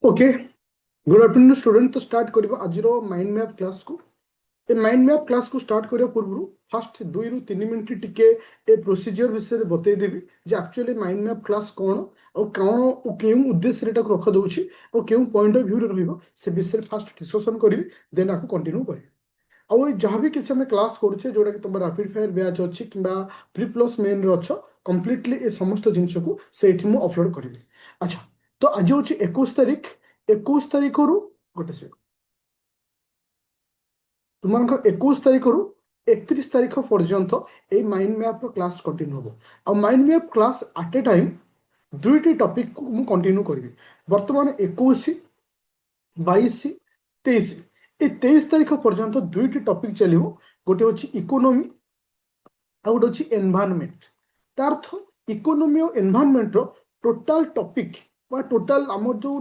Okay good afternoon student. तो start करिबा आज रो माइंड मैप क्लास को। ए माइंड मैप क्लास को स्टार्ट करिया पूर्व फास्ट 2 रु 3 मिनिट टिके ए प्रोसीजर विषय रे बतै देबी जे एक्चुअली माइंड मैप क्लास कोन और कोन ओ केउ उद्देश्य रेटा रख दउछि और केउ पॉइंट ऑफ व्यू रे रहइबो से विषय फास्ट डिस्कशन करिवि देन आको कंटिन्यू करिवि। ଆଉ ଏ ଯାହା ବି କିଛି ଆମେ କ୍ଲାସ୍ କରୁଛେ ଯୋଉଟାକି ତୁମ ରାପିଡ୍ ଫାୟାର ବ୍ୟାଚ୍ ଅଛି କିମ୍ବା ପ୍ରି ପ୍ଲସ୍ ମେନ୍ରେ ଅଛ କମ୍ପ୍ଲିଟଲି ଏ ସମସ୍ତ ଜିନିଷକୁ ସେଇଠି ମୁଁ ଅପଲୋଡ୍ କରିବି। ଆଚ୍ଛା, ତ ଆଜି ହେଉଛି 21 ତାରିଖ। 21 ତାରିଖରୁ ଗୋଟେ ସେ ତୁମମାନଙ୍କର 21 ତାରିଖରୁ 31 ତାରିଖ ପର୍ଯ୍ୟନ୍ତ ଏଇ ମାଇଣ୍ଡ ମ୍ୟାପ୍ର କ୍ଲାସ୍ କଣ୍ଟିନ୍ୟୁ ହେବ। ଆଉ mind map class at a time ଦୁଇଟି ଟପିକକୁ ମୁଁ କଣ୍ଟିନ୍ୟୁ କରିବି। ବର୍ତ୍ତମାନ 21, 22, 23 এই 23 তারিখ পর্যন্ত দুইটি টপিক চালিব। গোটে হচ্ছে ইকোনোমি ଆଉ ଗୋଟେ ଅଛି ଏନଭାରନମେଣ୍ଟ। ତା ଅର୍ଥ ଇକୋନୋମି ଆଉ ଏନଭାରନମେଣ୍ଟର ଟୋଟାଲ ଟପିକ ବା ଟୋଟାଲ ଆମର ଯୋଉ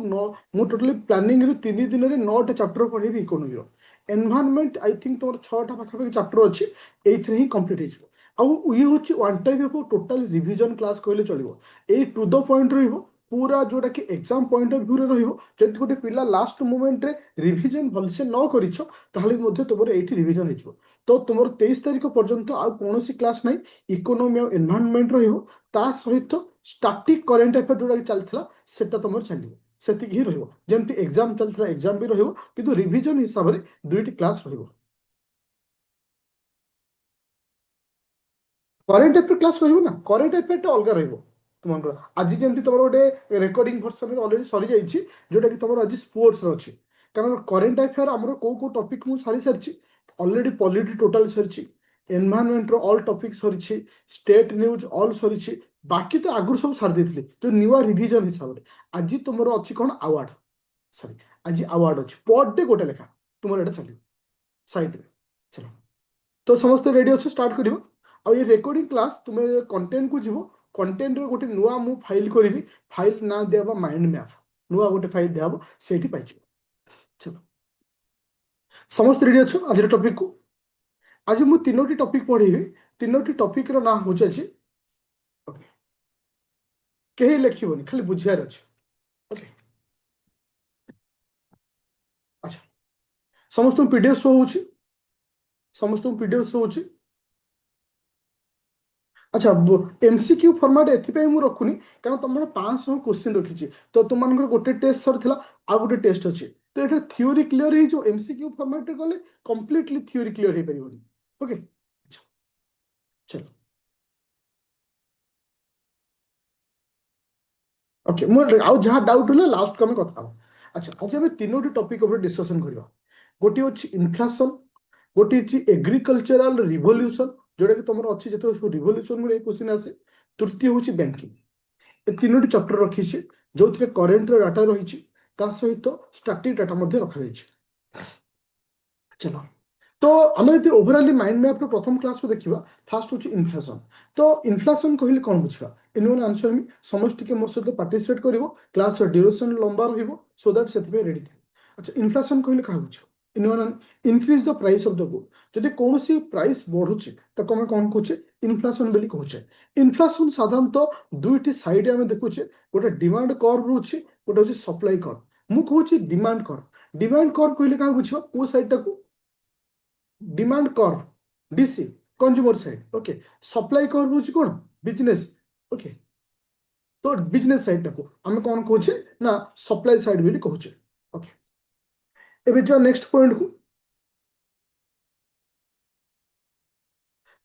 ମୁଁ ଟୋଟାଲି ପ୍ଲାନିଂରେ 3 ଦିନରେ 9ଟା ଚାପ୍ଟର ପଢ଼େଇବି ଇକୋନୋମିର। ଏନଭାରନମେଣ୍ଟ ଆଇ ଥିଙ୍କ ତମର 6ଟା ପାଖାପାଖି ଚାପ୍ଟର ଅଛି, ଏଇଥିରେ ହିଁ କମ୍ପ୍ଲିଟ୍ ହେଇଯିବ। ଆଉ ଇଏ ହେଉଛି one type of total revision class କହିଲେ ଚଳିବ। ଏଇ ଟୁ ଦ ପଏଣ୍ଟ ରହିବ, पूरा जोटा कि एग्जाम पॉइंट ऑफ व्यू रे रहिबो। जदि गोटे पिला लास्ट मोमेंट रे रिवीजन भलसे न करिछो ताहले मध्ये तुमर एठी रिवीजन हिजो। तो तुमर 23 तारिख पर्यंत आ कोनोसी क्लास नै, इकोनॉमी और एनवायरनमेंट रहिबो। ता सहित स्टैटिक करंट अफेयर जोटा कि चलथला सेटा तुमर चलिबो, सेति ही रहिबो। जेमति एग्जाम चलथला एग्जाम भी रहिबो, किंतु रिवीजन हिसाब रे दुईटी क्लास रहिबो। करेन्ट अफेयर क्लास रहिबो ना, करेन्ट अफेयर टा अलगा रहिबो। तुमଙ୍କର ଆଜି ଯେମିତି ତମର ଗୋଟେ ରେକର୍ଡିଂ ଭର୍ସନରେ ଅଲରେଡି ସରିଯାଇଛି, ଯୋଉଟା କି ତମର ଆଜି ସ୍ପୋର୍ଟସର ଅଛି। କାରଣ କରେଣ୍ଟ ଆଫେୟାର ଆମର କୋଉ କୋଉ ଟପିକ ମୁଁ ସାରି ସାରିଛି ଅଲରେଡି। ପଲିଟି ଟୋଟାଲ ସରିଛି, ଏନଭାରନମେଣ୍ଟର ଅଲ୍ ଟପିକ ସରିଛି, ଷ୍ଟେଟ୍ ନ୍ୟୁଜ୍ ଅଲ୍ ସରିଛି। ବାକି ତ ଆଗରୁ ସବୁ ସାରି ଦେଇଥିଲି ଯୋଉ ନୂଆ ରିଭିଜନ ହିସାବରେ। ଆଜି ତୁମର ଅଛି କ'ଣ ଆୱାର୍ଡ, ସରି ଆଜି ଆୱାର୍ଡ ଅଛି। ପର ଡେ ଗୋଟେ ଲେଖା ତୁମର ଏଇଟା ଚାଲିବ ସାଇଡରେ। ଚାଲ, ତ ସମସ୍ତେ ରେଡି ଅଛ, ଷ୍ଟାର୍ଟ କରିବା। ଆଉ ଏ ରେକର୍ଡିଂ କ୍ଲାସ୍ ତୁମେ କଣ୍ଟେଣ୍ଟକୁ ଯିବ। କଣ୍ଟେଣ୍ଟରେ ଗୋଟେ ନୂଆ ମୁଁ ଫାଇଲ୍ କରିବି, ଫାଇଲ୍ ନାଁ ଦିଆହବ ମାଇଣ୍ଡ ମ୍ୟାପ୍। ନୂଆ ଗୋଟେ ଫାଇଲ୍ ଦିଆହବ, ସେଇଠି ପାଇଯିବ। ଚलो, ସମସ୍ତେ ରେଡି ଅଛ ଆଜିର ଟପିକକୁ। ଆଜି ମୁଁ 3ଟି ଟପିକ ପଢେଇବି। 3ଟି ଟପିକର ନାଁ ହେଉଛି ଆଜି, ଓକେ, କେହି ଲେଖିବନି, ଖାଲି ବୁଝିବାର ଅଛି। ଓକେ, ଆଚ୍ଛା, ସମସ୍ତଙ୍କୁ ପିଡିଏଫ୍ ଶୋ ହେଉଛି? ସମସ୍ତଙ୍କୁ ପିଡିଏଫ୍ ଶୋ ହେଉଛି? अच्छा, एमसीक्यू फॉर्मेट एथिपाई मु रखुनी कारण तुमर 500 क्वेश्चन रखिछि। तो तुमनकर गोटे टेस्ट सरथिला, आ गोटे टेस्ट अछि। तो एटा थ्योरी क्लियर हे जो एमसीक्यू फॉर्मेट रे गले कंप्लीटली थ्योरी क्लियर हे परिबोनी। ओके, अच्छा, चलो, ओके, मु आउ जहा डाउट होला लास्ट को हम कथा हबो। अच्छा, आज हम तीनोटी टॉपिक ऊपर डिस्कशन करबा। गोटे अछि इन्फ्लेशन, गोटे अछि एग्रीकल्चरल रिवोल्यूशन, जोटा कि तुमर अछि जतो रिवोल्यूशन रे क्वेश्चन आसे। तृतीय होछि बैंकिंग। ए तीनोटी चैप्टर रखी जो करेन्ट डाटा रही सहित स्टैटिक डाटा रखा। चलो, तो आम यदि ओवरऑल माइंड मैप प्रथम क्लास को देखा, फास्ट हूँ इन्फ्लेशन। तो इन्फ्लेशन कहले कौन बुझा, एनिवन आंसर मी समस्त टिके मो सहित पार्टिसिपेट करिवो। क्लास ड्यूरेशन लंबा रहिबो, सो दैट सेति पे रेडी थे। अच्छा, इन्फ्लेशन कहले का बुझो, anyone increase the price of the good. जदि कोनोसी प्राइस बढ़ुची ताको हम कोन कहूचे, इन्फ्लेशन बोली कहूचे। इन्फ्लेशन साधारणतः दुईटी साइड आम देखुचे, गोटे डिमांड कर्व रोचे, गोटे होची सप्लाई कर्व। मु कहूची डिमांड कर्व। डिमांड कर्व कहले का बुझो, को साइड टाको demand curve, DC consumer side. Okay, supply curve होची कोन, बिजनेस। ओके, तो बिजनेस साइड टाको आम कौन कहूचे ना सप्लाई साइड बोली कहूचे। ओके, एबे जो नेक्स्ट पॉइंट को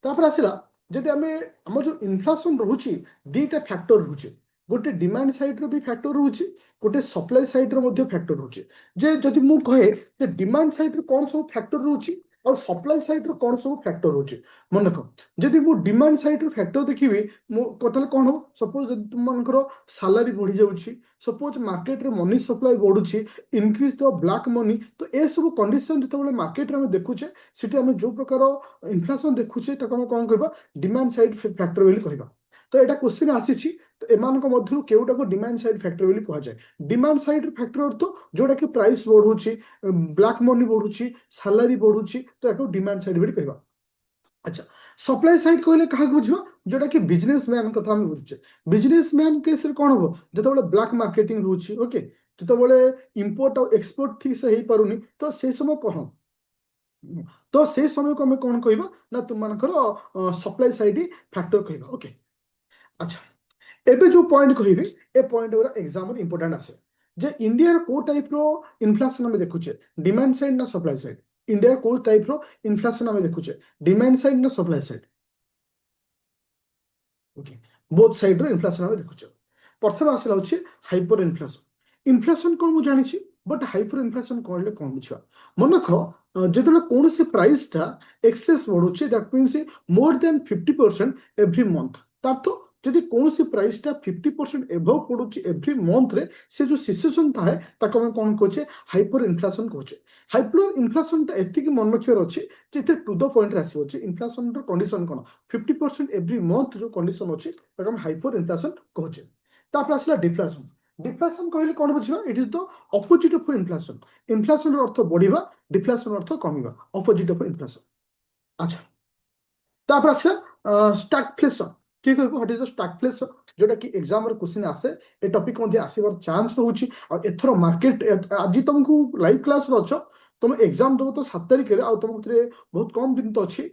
तापर आसिला। जदि आम आम जो इन्फ्लेशन रोचे दीटा फैक्टर रोचे, गोटे डिमांड साइड रो भी फैक्टर रोचे, गोटे सप्लाई साइड रो मध्य फैक्टर रोचे। जे जदि मु कहे जे डिमांड साइड रो कौन सब फैक्टर रोचे और सप्लाई साइड रो कौन सब फैक्टर रोचे, मन रख। जदि मु डिमांड साइड रो फैक्टर देखिबी मु कथले कौन हो, सपोज जदि तुम मनकर सैलरी बढ़ी जाउची, सपोज मार्केट रे मनी सप्लाई बढ़ुची, इनक्रीज द ब्लैक मनी। तो ए सब कंडीशन जतबेले मार्केट रे हम देखुचे, सिटी हम जो प्रकार इन्फ्लेशन देखुचे ताको हम कौन कहबा, डिमांड साइड फैक्टर बोली कहबा। तो एटा क्वेश्चन आसीची, तो एमानक मध्यरु केउटाको डिमांड साइड फैक्टर बोली कहा जाय। डिमांड साइड फैक्टर अर्थ जोटा कि प्राइस बढ़ुची, ब्लैक मनी बढ़ुची, सैलरी बढ़ुची, तो याको डिमांड साइड बोली कहबा। अच्छा, सप्लाई साइड कहले कहा बुझिबा, जोटा कि बिजनेस मैन कथा हम बुझे। बिजनेस मैन केस रे कोन हो, जतबेले ब्लैक मार्केटिंग रहउची। ओके, ଯେତେବେଳେ ଇମ୍ପୋର୍ଟ ଆଉ ଏକ୍ସପୋର୍ଟ ଠିକ ସେ ହେଇପାରୁନି ତ ସେ ସମୟ କଣ ତ ସେ ସମୟକୁ ଆମେ କଣ କହିବା ନା ତୁମମାନଙ୍କର ସପ୍ଲାଇ ସାଇଡ୍ ଫ୍ୟାକ୍ଟର କହିବା ଓକେ ଆଚ୍ଛା ଏବେ ଯୋଉ ପଏଣ୍ଟ କହିବି ଏ ପଏଣ୍ଟ ଗୁରା ଏକ୍ସାମ୍ରେ ଇମ୍ପୋର୍ଟାଣ୍ଟ ଆସେ ଯେ ଇଣ୍ଡିଆର କୋଉ ଟାଇପ୍ର ଇନଫ୍ଲେସନ୍ ଆମେ ଦେଖୁଛେ ଡିମାଣ୍ଡ ସାଇଡ୍ ନା ସପ୍ଲାଇ ସାଇଡ୍ ଇଣ୍ଡିଆର କୋଉ ଟାଇପ୍ର ଇନଫ୍ଲେସନ୍ ଆମେ ଦେଖୁଛେ ଡିମାଣ୍ଡ ସାଇଡ୍ ନା supply side okay both cider inflation ଆମେ ଦେଖୁଛେ ପ୍ରଥମେ ଆସିଲା ହଉଛି ହାଇପର ଇନଫ୍ଲେସନ୍ ଇନଫ୍ଲେସନ୍ କ'ଣ ମୁଁ ଜାଣିଛି ବଟ୍ ହାଇପର ଇନଫ୍ଲେସନ୍ କହିଲେ କ'ଣ ବୁଝିବା ମନେକର ଯେତେବେଳେ କୌଣସି ପ୍ରାଇସ୍ଟା ଏକ୍ସେସ୍ ବଢୁଛି that means more than 50% every month ତାର ତ ଯଦି କୌଣସି ପ୍ରାଇସ୍ଟା 50% ଏଭଭ୍ ପଡୁଛି ଏଭ୍ରି ମନ୍ଥରେ ସେ ଯୋଉ ସିଚୁଏସନ୍ ଥାଏ ତାକୁ ଆମେ କ'ଣ କହୁଛେ ହାଇପର ଇନଫ୍ଲେସନ୍ କହୁଛେ ହାଇପର ଇନଫ୍ଲେସନ୍ଟା ଏତିକି ମନେ ରଖିବାର ଅଛି ଯେ ଏଥିରେ ଟୁ ଦ ପଏଣ୍ଟରେ ଆସିବ ଯେ ଇନଫ୍ଲେସନ୍ର କଣ୍ଡିସନ୍ କ'ଣ 50% ଏଭ୍ରି ମନ୍ଥ ଯୋଉ କଣ୍ଡିସନ୍ ଅଛି ତାକୁ ଆମେ ହାଇପର ଇନଫ୍ଲେସନ୍ କହୁଛେ ତାପରେ ଆସିଲା ଡିଫ୍ଲେସନ୍ ଡିଫ୍ଲେସନ୍ କହିଲେ କ'ଣ ବୁଝିବା it is the opposite of inflation ଇନଫ୍ଲେସନ୍ର ଅର୍ଥ ବଢିବା ଡିଫ୍ଲେସନ୍ ଅର୍ଥ କମିବା ଅପୋଜିଟ୍ ଅଫ୍ ଇନଫ୍ଲେସନ୍ ଆଚ୍ଛା ତାପରେ ଆସିଲା ଷ୍ଟାଗଫ୍ଲେସନ୍ କିଏ କହିବ ହ୍ୱାଟ୍ ଇଜ ଦ ଷ୍ଟାଗଫ୍ଲେସନ୍ ଯୋଉଟା କି ଏକ୍ସାମ୍ରେ କ୍ୱେଶ୍ଚିନ୍ ଆସେ ଏ ଟପିକ୍ ମଧ୍ୟ ଆସିବାର ଚାନ୍ସ ରହୁଛି ଆଉ ଏଥର ମାର୍କେଟ ଆଜି ତମକୁ ଲାଇଭ୍ କ୍ଲାସ୍ରେ ଅଛ ତମେ ଏକ୍ସାମ୍ ଦେବ ତ 7 ତାରିଖରେ ଆଉ ତମ ଭିତରେ ବହୁତ କମ୍ ଦିନ ତ ଅଛି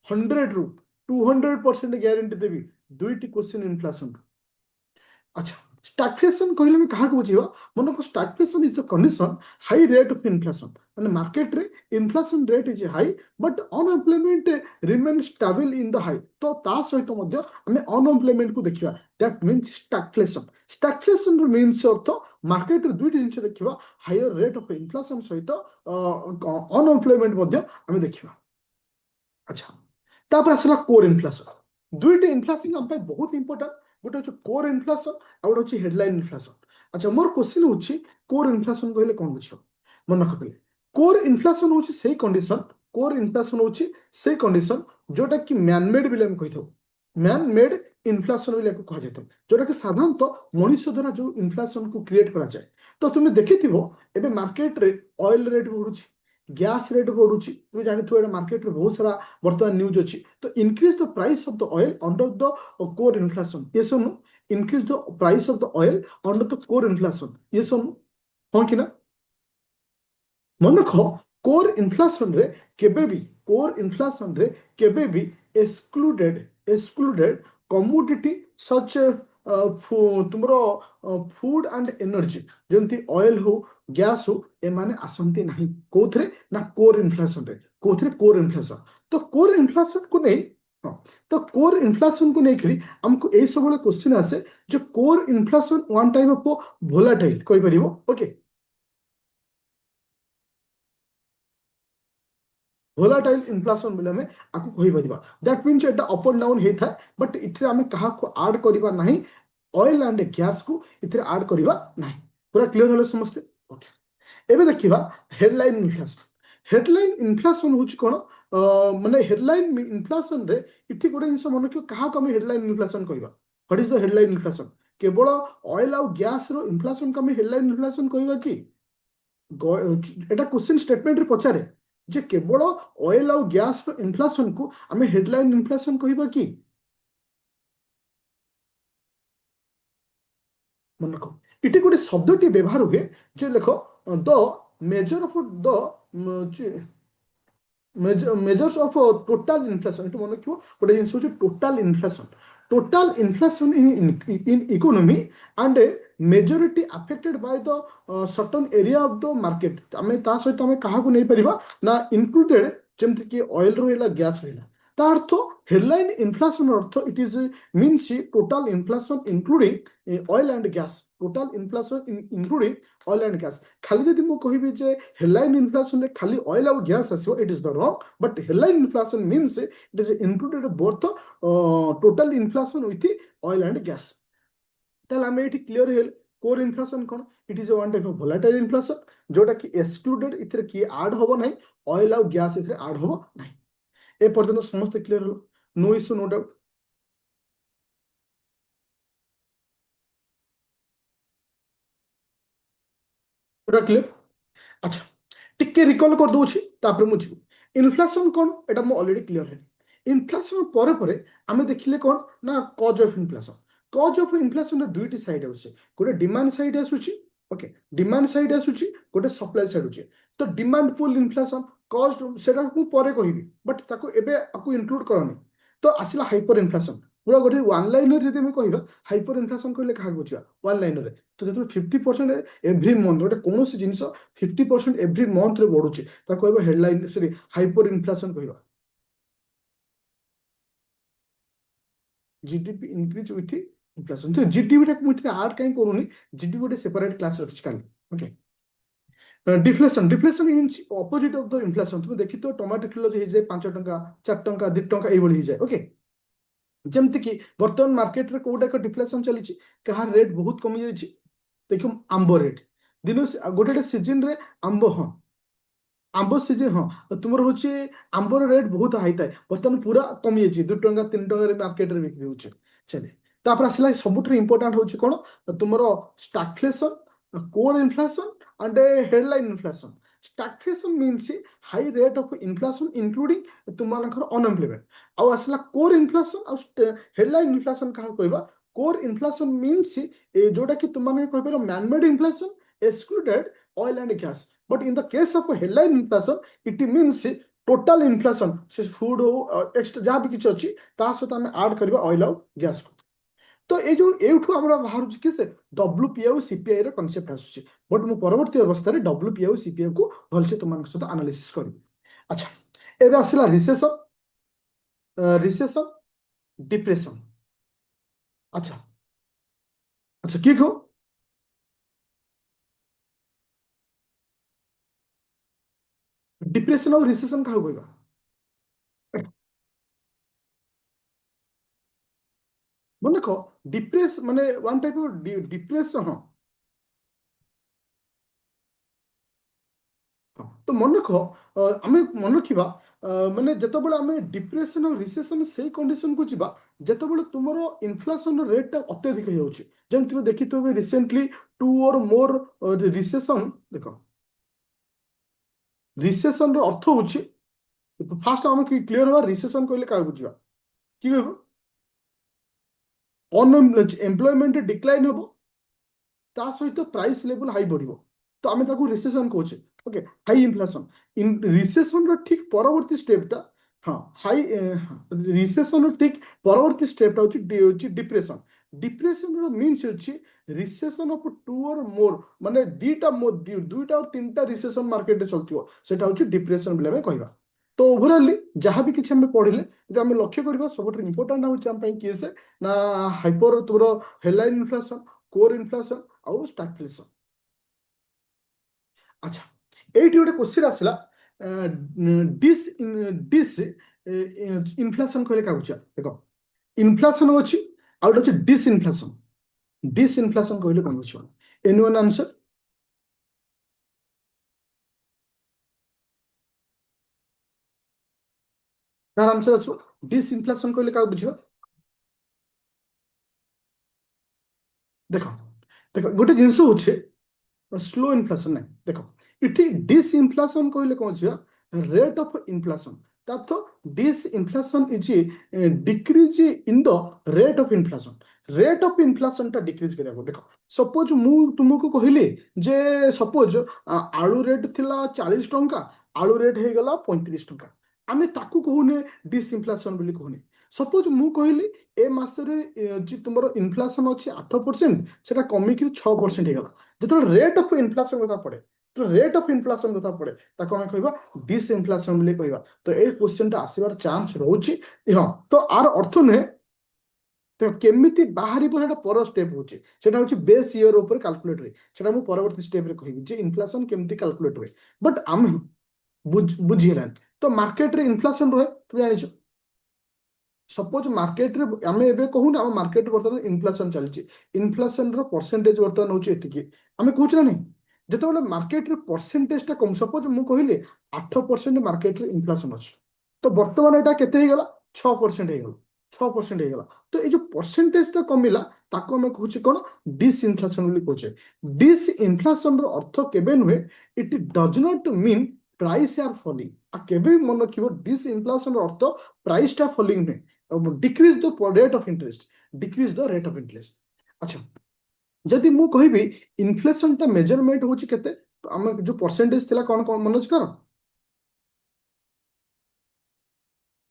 100ରୁ 200% ଗ୍ୟାରେଣ୍ଟି ଦେବି ଦୁଇଟି କ୍ୱେଶ୍ଚିନ୍ ଇନଫ୍ଲେସନ୍ আচ্ছা স্টাগফ্লেশন কহিলে আমি কাহাকে বুঝিবা মনে stagflation is the condition high rate of inflation মানে মার্কেটরে inflation rate is high but unemployment remain stable in the high তো তা সহিত মধ্যে আমি অনএমপ্লয়মেন্ট কু দেখিবা দ্যাট মিন্স স্টাগফ্লেশন স্টাগফ্লেশন র মিন্স অর্থ মার্কেটরে দুইটি জিনিস দেখিবা হাইয়ার রেট অফ ইনফ্লেশন সহিত অনএমপ্লয়মেন্ট মধ্যে আমি দেখিবা আচ্ছা তারপরে আসলা কোর ইনফ্লেশন দুইটি ইনফ্লেশন ଆମ ପାଇଁ ବହୁତ ইম্পর্টান্ট ଗୋଟେ হচ্ছে কোর ইনফ্লেশন ଆଉ ଗୋଟେ হচ্ছে হেডলাইন ইনফ্লেশন আচ্ছা মোর কোশ্চিন হচ্ছে কোর ইনফ্লেশন কহিলে কোন বুঝিব মনে রাখবে কোর ইনফ্লেশন হচ্ছে সেই কন্ডিশন কোর ইনফ্লেশন হচ্ছে সেই কন্ডিশন ଯୋଉଟା କି ମ୍ୟାନ୍ ମେଡ୍ ବୋଲି ଆମେ କହିଥାଉ ମ୍ୟାନ୍ ମେଡ୍ ଇନଫ୍ଲେସନ ବୋଲି ଏହାକୁ କୁହାଯାଇଥାଏ ଯୋଉଟା କି ସାଧାରଣତଃ ମଣିଷ ଦ୍ୱାରା ଯୋଉ ଇନଫ୍ଲେସନକୁ କ୍ରିଏଟ୍ କରାଯାଏ ତ ତୁମେ ଦେଖିଥିବ ଏବେ ମାର୍କେଟରେ ଅଏଲ ରେଟ୍ ବଢୁଛି ଗ୍ୟାସ୍ ରେଟ୍ ବଢୁଛି ତୁମେ ଜାଣିଥିବ ଏଇଟା ମାର୍କେଟରେ ବହୁତ ସାରା ବର୍ତ୍ତମାନ ନ୍ୟୁଜ୍ ଅଛି ତ increase the price of the oil under the core inflation ଇଏ ସବୁ increase the price of the oil under the core inflation ଇଏ ସବୁ ହଁ କି ନା ମନେ ରଖ କୋର ଇନଫ୍ଲେସନରେ କେବେ ବି କୋର ଇନଫ୍ଲେସନରେ କେବେ ବି ଏକ୍ସକ୍ଲୁଡେଡ କମୋଡିଟି ସଚ୍ ତୁମର ଫୁଡ୍ ଆଣ୍ଡ ଏନର୍ଜି ଯେମିତି ଅଏଲ ହଉ ଗ୍ୟାସ୍ ହଉ ଏମାନେ ଆସନ୍ତି ନାହିଁ କୋଉଥିରେ ନା କୋର ଇନଫ୍ଲେସନରେ କୋଉଥିରେ କୋର ଇନଫ୍ଲେସନ ତ କୋର ଇନଫ୍ଲେସନକୁ ନେଇ ହଁ ତ କୋର ଇନଫ୍ଲେସନକୁ ନେଇକରି ଆମକୁ ଏଇ ସବୁବେଳେ କ୍ୱେଶ୍ଚିନ୍ ଆସେ ଯେ କୋର ଇନଫ୍ଲେସନ ୱାନ୍ ଟାଇପ୍ ଅଫ୍ ଭୋଲାଟାଇଲ କହିପାରିବ ଓକେ ভোলাটাইল ইনফ্লেসন বলে আমি আকু কহিপারিবা দ্যাট মিন্স এটা অপ এন্ড ডাউন ହେଇଥାଏ বট এথিরে আমি কাহাকু আড করিবা ନାହିଁ অয়েল এন্ড গ্যাস কু এথিরে আড করিবা ନାହିଁ পুরা ক্লিয়ার হলে সমস্তে ওকে ଏବେ ଦେଖିବା ହେଡଲାଇନ୍ ଇନଫ୍ଲେସନ ହେଡଲାଇନ୍ ଇନଫ୍ଲେସନ ହଉଛି କ'ଣ ମାନେ ହେଡଲାଇନ୍ ଇନଫ୍ଲେସନରେ ଏଠି ଗୋଟେ ଜିନିଷ ମନେ ରଖିବ କାହାକୁ ଆମେ ହେଡଲାଇନ୍ ଇନଫ୍ଲେସନ କହିବା what is the headline inflation କେବଳ ଅଏଲ ଆଉ ଗ୍ୟାସର ଇନଫ୍ଲେସନକୁ ଆମେ ହେଡଲାଇନ୍ ଇନଫ୍ଲେସନ କହିବା କି এটা কোশ্ଚିନ୍ ଷ୍ଟେଟମେଣ୍ଟରେ ପଚାରେ ଯେ କେବଳ ଅଏଲ ଆଉ ଗ୍ୟାସର ଇନଫ୍ଲେସନକୁ ଆମେ ହେଡଲାଇନ୍ ଇନଫ୍ଲେସନ କହିବା କି ମନେ ରଖ ଏଠି ଗୋଟେ ଶବ୍ଦଟି ବ୍ୟବହାର ହୁଏ ଯେ ଲେଖ the measure of the measures of total inflation এটি মনে রাখব গোটে জিনিস হচ্ছে total inflation in economy and majority affected by the certain area of the market ଆମେ ତା ସହିତ ଆମେ କାହାକୁ ନେଇ ପାରିବା ନା ଇନକ୍ଲୁଡେଡ ଯେମିତି କି ଅଏଲ ରହିଲା ଗ୍ୟାସ୍ ରହିଲା ତା ଅର୍ଥ ହେଡଲାଇନ୍ ଇନଫ୍ଲେସନ ଅର୍ଥ it is means total inflation including oil and gas total inflation including oil and gas ଖାଲି ଯଦି ମୁଁ କହିବି ଯେ ହେଡଲାଇନ୍ ଇନଫ୍ଲେସନରେ ଖାଲି ଅଏଲ ଆଉ ଗ୍ୟାସ୍ ଆସିବ ଇଟ୍ ଇଜ ଦ ରଙ୍ଗ but headline inflation means it is included both total inflation with oil and gas তাহলে আমি এটি ক্লিয়ার হল কোর ইনফ্লেশন কোন it is one type of volatile inflation যেটা কি এক্সক্লুডেড এথিরে কি আড হব নাই অয়েল আর গ্যাস এথিরে আড হব নাই এ পর্যন্ত সমস্ত ক্লিয়ার হলো নো ইস্যু নো ডাউট পুরা ক্লিয়ার আচ্ছা টিকে রিকল করে দউছি তারপরে মু ଯିବୁ ইনফ্লেশন কোন এটা মু অলরেডি ক্লিয়ার হল ইনফ্লেশন পরে পরে আমি দেখিলে কোন না cause of inflation cause of inflation দুইটি সাইড আছে গোটে ডিমান্ড সাইড আসুচি ओके डिमांड साइड आसुची गोटे सप्लाई साइड होची तो डिमांड फुल इन्फ्लेशन कॉस्ट सेटा को परे कहिबी बट ताको एबे आपको इंक्लूड करनी तो आसिला हाइपर इन्फ्लेशन पूरा गोटे वन लाइनर जदि मैं कहबा हाइपर इन्फ्लेशन कहले कहा बुझिबा वन लाइनर रे तो जतो 50% एवरी मंथ गोटे कोनोसी जिंस 50% एवरी मंथ रे बढ़ुची ताको कहबा हेडलाइन सॉरी हाइपर इन्फ्लेशन कहबा जीडीपी इंक्रीज विथ इन्फ्लेशन तो जीडीपी टा मुझे ऐड कहीं करूनी जीडीपी गोटे सेपरेट क्लास रखी काली okay deflation deflation means opposite of the inflation तुम देखि तो टमाटो किलो हो जाए 5 टंका 4 टंका 2 टंका ये जाए ओके जमती कि बर्तमान मार्केट रे कोटा एक डिफ्लेशन चली कहार रेट बहुत कमी जाइए देखो आंब रेट दिन गोटे सीजन रे आंब हाँ आंब सीजन हाँ तुम हूँ आंबर रेट बहुत हाई थाए बर्तमान पूरा कमी जाइए 2 टंका 3 टंका मार्केट रे बिक्री होचे चले तापर आसला सबुठ इंपोर्टाट हूँ कौन तुम stagflation core inflation and a headline inflation. Stagflation means high rate of inflation including तुमମାନଙ୍କର unemployment. ଆଉ ଆସିଲା core inflation ଆଉ headline inflation କାହାକୁ କହିବା core inflation means ଯୋଉଟା କି ତୁମମାନେ କହିପାରିବ man made inflation excluded oil and gas. But in the case of headline inflation it means total inflation से food हो extra ଯାହା ବି କିଛି ଅଛି ତା ସହିତ ଆମେ add କରିବା oil ଆଉ gas କୁ तो ये जो एठू हमरा बाहर कि से डब्ल्यूपीआई और सीपीआई रो कांसेप्ट आसुची बट मु परवर्ती अवस्था रे डब्ल्यूपीआई और सीपीआई को भलसे तुमन सहित एनालिसिस करबी अच्छा एबे आसिला रिसेशन रिसेशन डिप्रेशन अच्छा अच्छा की को डिप्रेशन और रिसेशन का होइबा मन देखो डिप्रेस माने वन टाइप ऑफ डिप्रेशन हाँ तो मन रख आम मन रखा माने जितेबाला आम डिप्रेशन और रिसेशन से कंडीशन को जीवा जितेबाला तुम इनफ्लेशन रेट अत्यधिक हो जमी तुम देखी रिसेंटली 2 or more रिसेशन देख रिसेशन अर्थ हूँ फास्ट आम क्लीयर हवा रिसेशन कहले क्या बुझा कि एम्प्लॉयमेंट डिक्लाइन हम ता सहित प्राइस लेवल हाई बढ़ तो आम रिसेशन कहे ओके हाई इनफ्लेशन इन रिसेशन ठीक परवर्ती स्टेपटा हाँ हाई रिसेशन ठीक परवर्ती स्टेपटा हूँ डिप्रेशन डिप्रेशन मीन्स अच्छी रिसेशन ऑफ 2 or more माने दुईटा और 3टा रिसेशन मार्केट चलती सेटा हूँ डिप्रेशन बोले कहवा तो ओवरअली जहाँ भी किसी पढ़ले जो आम लक्ष्य करवा सब इंपोर्टाट हूँ किए से ना हाइपर तुम हेडलाइन इनफ्लेशन कोर इनफ्लेशन आउ स्टैगफ्लेशन अच्छा एटी गोटे क्वेश्चन आसला डिस डिस इनफ्लेशन कहले क्या बुझा देख इनफ्लेशन अच्छी आउ गोटे डिस इनफ्लेशन कहले कौन बुझा एनी वन आंसर तार आंसर आसो डिस इनफ्लेशन कहले क्या बुझा देख देख गोटे जिनस हूँ स्लो इनफ्लेशन ना देख इटी डिसइनफ्लेशन कहले कौन छिया रेट ऑफ इन्फ्लेशन तथ disinflation is decrease in the rate of inflation टा डिक्रीज करिया देखो सपोज मु तुमको कहली जे सपोज आलू रेट थिला 40 टंका आलू रेट हे गला 35 टंका आमे ताकू कहूने डिसइनफ्लेशन बोली कहूने सपोज मु कहली ए मासरे जे तुमरो इन्फ्लेशन अछि 8% सेटा कमी कि 6% हे गला जेतो रेट ऑफ इन्फ्लेशन कथा पड़े तो रेट ऑफ इन्फ्लेशन कथा पड़े ताको हम कहबा डिसइनफ्लेशन बोली कहबा तो ए क्वेश्चन टा आसीबार चांस रहउची हां तो आर अर्थ ने तो केमिति बाहरी सेटा पर स्टेप होची सेटा होची बेस ईयर ऊपर कैलकुलेट रे सेटा मु परवर्ती स्टेप रे कहबी जे इन्फ्लेशन केमिति कैलकुलेट होय बट आम बुझिरान तो मार्केट रे इन्फ्लेशन रहे तू जानिछ सपोज मार्केट रे आमे एबे कहू ना मार्केट वर्तमान इन्फ्लेशन चलची इन्फ्लेशन रो परसेंटेज वर्तमान होची एतिकी आमे कहू ना नहीं जेतेबेले मार्केट रे परसेंटेज टा कम सपोज मु कहले 8% मार्केट रे इन्फ्लेशन अछि तो वर्तमान एटा केते हे गला 6% हे गला 6% हे गला तो ए जो परसेंटेज टा कमिला ताको हम कहूची कोन डिसइन्फ्लेशन बोली कहूचे डिसइन्फ्लेशन रो अर्थ केबे नुहे it does not mean price are falling आ केबे मन रखिबो डिसइन्फ्लेशन रो अर्थ प्राइस टा फॉलिंग नै decrease the rate of interest decrease the rate of interest अच्छा जदि मु कहबी इन्फ्लेशन टा मेजरमेंट होची केते हम जो परसेंटेज थिला कोन कोन मनोज कर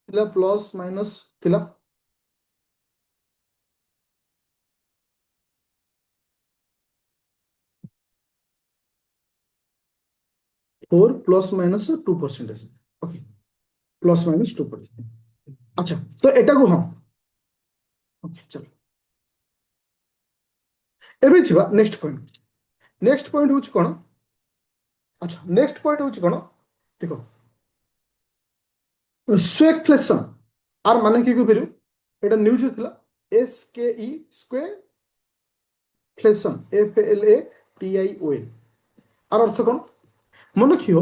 थिला प्लस माइनस थिला 4 plus minus 2%। Okay, plus minus 2%। अच्छा, तो एटा को हम ओके चलो एबे छिबा नेक्स्ट पॉइंट। नेक्स्ट पॉइंट होची कोन? अच्छा, नेक्स्ट पॉइंट होची कोन देखो, स्वेगफ्लेशन आर माने की कहिरु एटा न्यूज थिला एस के ई स्क्वे फ्लेशन FLATION आर अर्थ कोन मन रखियो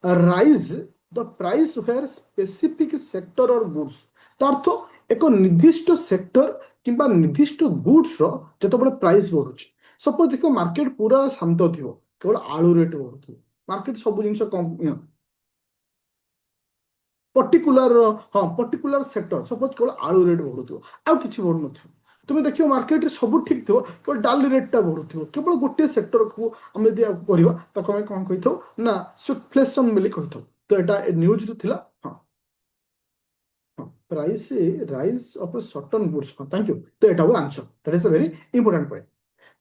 rise the price where specific sector और गुड्स तार अर्थ एक निर्दिष्ट सेक्टर किंबा निर्दिष्ट गुड्स रो जतबे प्राइस बढ़ुची। सपोज देखो मार्केट पूरा शांत थिवो केवल आलू रेट बढ़ुथि मार्केट सब जिनिस कम पर्टिकुलर हाँ पर्टिकुलर सेक्टर सपोज केवल आलू रेट बढ़ुथिବ ଆଉ କିଛି ବଢୁନଥିବ। तुम देखिए मार्केट रे सब ठीक थो केवल डाली रेट टा बढ़ुथिବ केवल गोटे सेक्टर को हम यदि करबा ताको हम कोन कहिथो ना सफ्लेशन मिली कहिथो। तो एटा न्यूज रो थिला। हाँ हाँ price rise of certain goods. Thank you. तो एटा वो answer that is a very important point.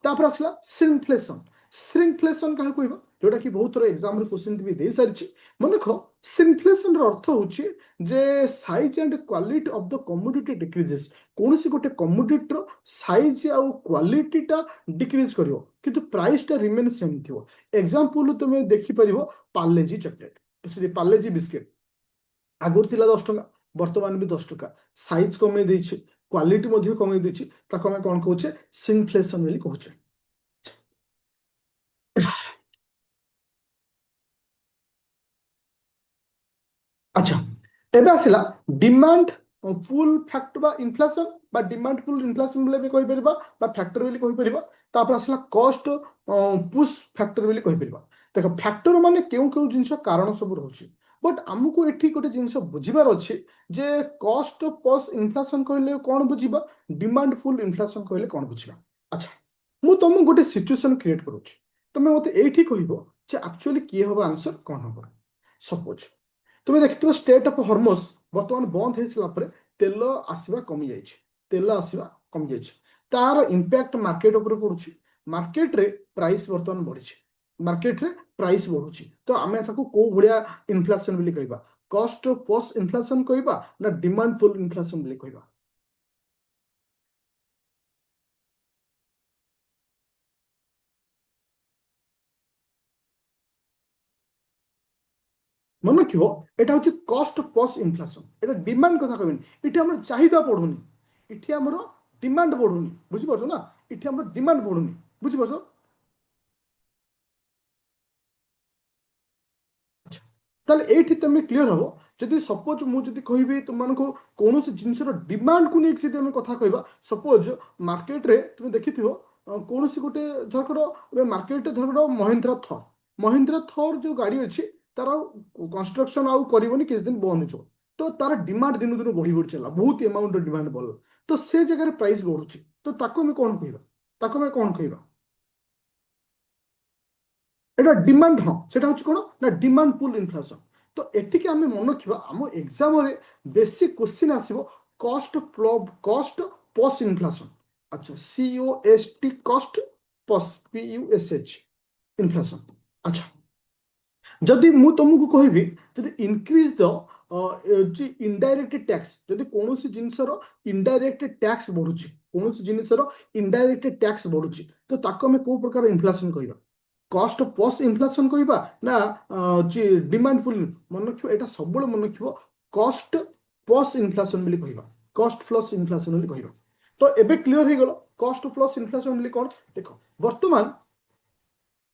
तापर आसला श्रिंकफ्लेशन। श्रिंकफ्लेशन कहा कहबा जोटा कि बहुत थोड़ा एग्जाम रे क्वेश्चन भी दे सारिछि। मन रख श्रिंकफ्लेशन रो अर्थ होछि जे size and quality of the commodity decreases. कौन सी गोटे कमोडिटी रो साइज आ क्वालिटी टा डिक्रीज करियो किंतु प्राइस टा रिमेन सेम थिवो। एग्जांपल तुमे देखि परिबो Parle G chocolate sorry Parle G biscuit आगुर थिला 10 टका वर्तमान भी 10 टका साइज कमे देछि क्वालिटी मध्ये कमे देछि ताको हम कोन कहउछे श्रिंकफ्लेशन बोली कहउछे। अच्छा एबे आसिला डिमांड पुल फैक्टर बा इन्फ्लेशन बा डिमांड पुल इन्फ्लेशन बोले भी कहि परिबा बा फैक्टर बोली कहि परिबा। तापर आसिला कॉस्ट पुश फैक्टर बोली कहि परिबा। देखो फैक्टर माने केउ केउ जिंस कारण सब रहउची बट हमको एठी गोटे जिंस बुझिबार अछि जे कॉस्ट प्लस इन्फ्लेशन कहले कोन बुझिबा डिमांड पुल इन्फ्लेशन कहले कोन बुझिबा। अच्छा मु तुम गोटे सिचुएशन क्रिएट करूची तुम मते एठी कहिबो जे एक्चुअली की होबा आंसर कोन होबा। सपोज तुम देखिथिबो स्टेट ऑफ हॉर्मोस वर्तमान बंद हो सारा पर तेल आसवा कमी जाइए तेल आसवा कमी जाइए तार इंपैक्ट मार्केट ऊपर पड़ुछि। मार्केट रे प्राइस वर्तमान बढ़ी मार्केट रे प्राइस बढ़ुछि तो आमे ताको को भलिया इन्फ्लेशन बोली कहबा कॉस्ट प्लस इन्फ्लेशन कहबा ना डिमांड पुल इन्फ्लेशन बोली कहबा। मन रखिबो एटा होछि कॉस्ट प्लस इन्फ्लेशन एटा डिमांड कथा कहबेनी इठी हमर चाहिदा पढुनी इठी हमर डिमांड बढ़ुनी बुझि परछो ना इठी हमर डिमांड बढ़ुनी बुझि परछो। अच्छा ताले एठी तमे क्लियर हो जदि सपोज मु जदि कहबी तुमको कौन जिनसर डिमांड को लेकिन जदि कथा कहबा सपोज मार्केट रे तुम देखिथिबो कौन गोटे धरकर मार्केट धरकर महिंद्रा थर जो गाड़ी अच्छी तार कंस्ट्रक्शन आउ करबनी किछ दिन बंद हो तो तार डिमांड दिन दिन बढ़ी बढ़ी चला बहुत अमाउंट डिमांड बढ़ तो से जगह प्राइस बढ़ुची तो ताको मैं कौन कहबा ताको मैं कौन कहबा এটা ডিমান্ড हाँ সেটা হচ্ছে কোন না ডিমান্ড পুল ইনফ্লেশন। তো এটিকে আমি মনে রাখিবা আম এক্সামরে বেসিক কোশ্চিন আসিব কস্ট কস্ট প্লস ইনফ্লেশন। আচ্ছা COST cost plus PUSH inflation. আচ্ছা যদি মু তোমাকে কহিবি যদি ইনক্রিজ দ ইনডাইরেক্ট ট্যাক্স যদি কৌশি জিনিসর ইনডাইরেক্ট ট্যাক্স বড়ুছি কৌশি জিনিসর ইনডাইরেক্ট ট্যাক্স বড়ুছি তো তাকে আমি কোউ প্রকার ইনফ্লেশন কহিবা कस्ट प्लस इनफ्लेशन कहबा ना डिमांड पुल मन रखियो एटा सब मन रखियो कस्ट प्लस इनफ्लेशन बोली कहबा कस्ट प्लस इनफ्लेशन बोली कहबा। तो एबे क्लियर हो गलो कस्ट प्लस इनफ्लेशन बोली कोन देखो वर्तमान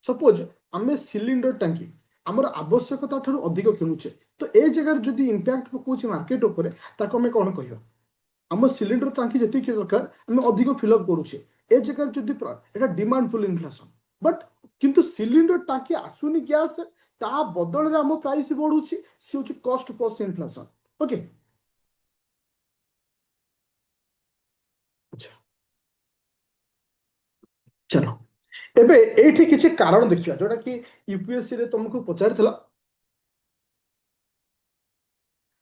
सपोज आमे सिलिंडर टांकी आमर आवश्यकता ठारू अधिक किणुचे तो ए जगह जदि इंपैक्ट पकोछि मार्केट ऊपर ताको हमें कोन कहबा आम सिलिंडर टांकी जति दरकार आम अधिक फिलअप करुचे ए जगह जदि एटा डिमांड फुल इनफ्लेशन बट किंतु सिलिंडर टांकी आसुनी गैस ता बदल रे आम प्राइस बढ़ुची सी होची कॉस्ट प्लस इनफ्लेशन। ओके अच्छा चलो एबे एठी किछि कारण देखिया जोटा कि यूपीएससी रे तुमको पचार।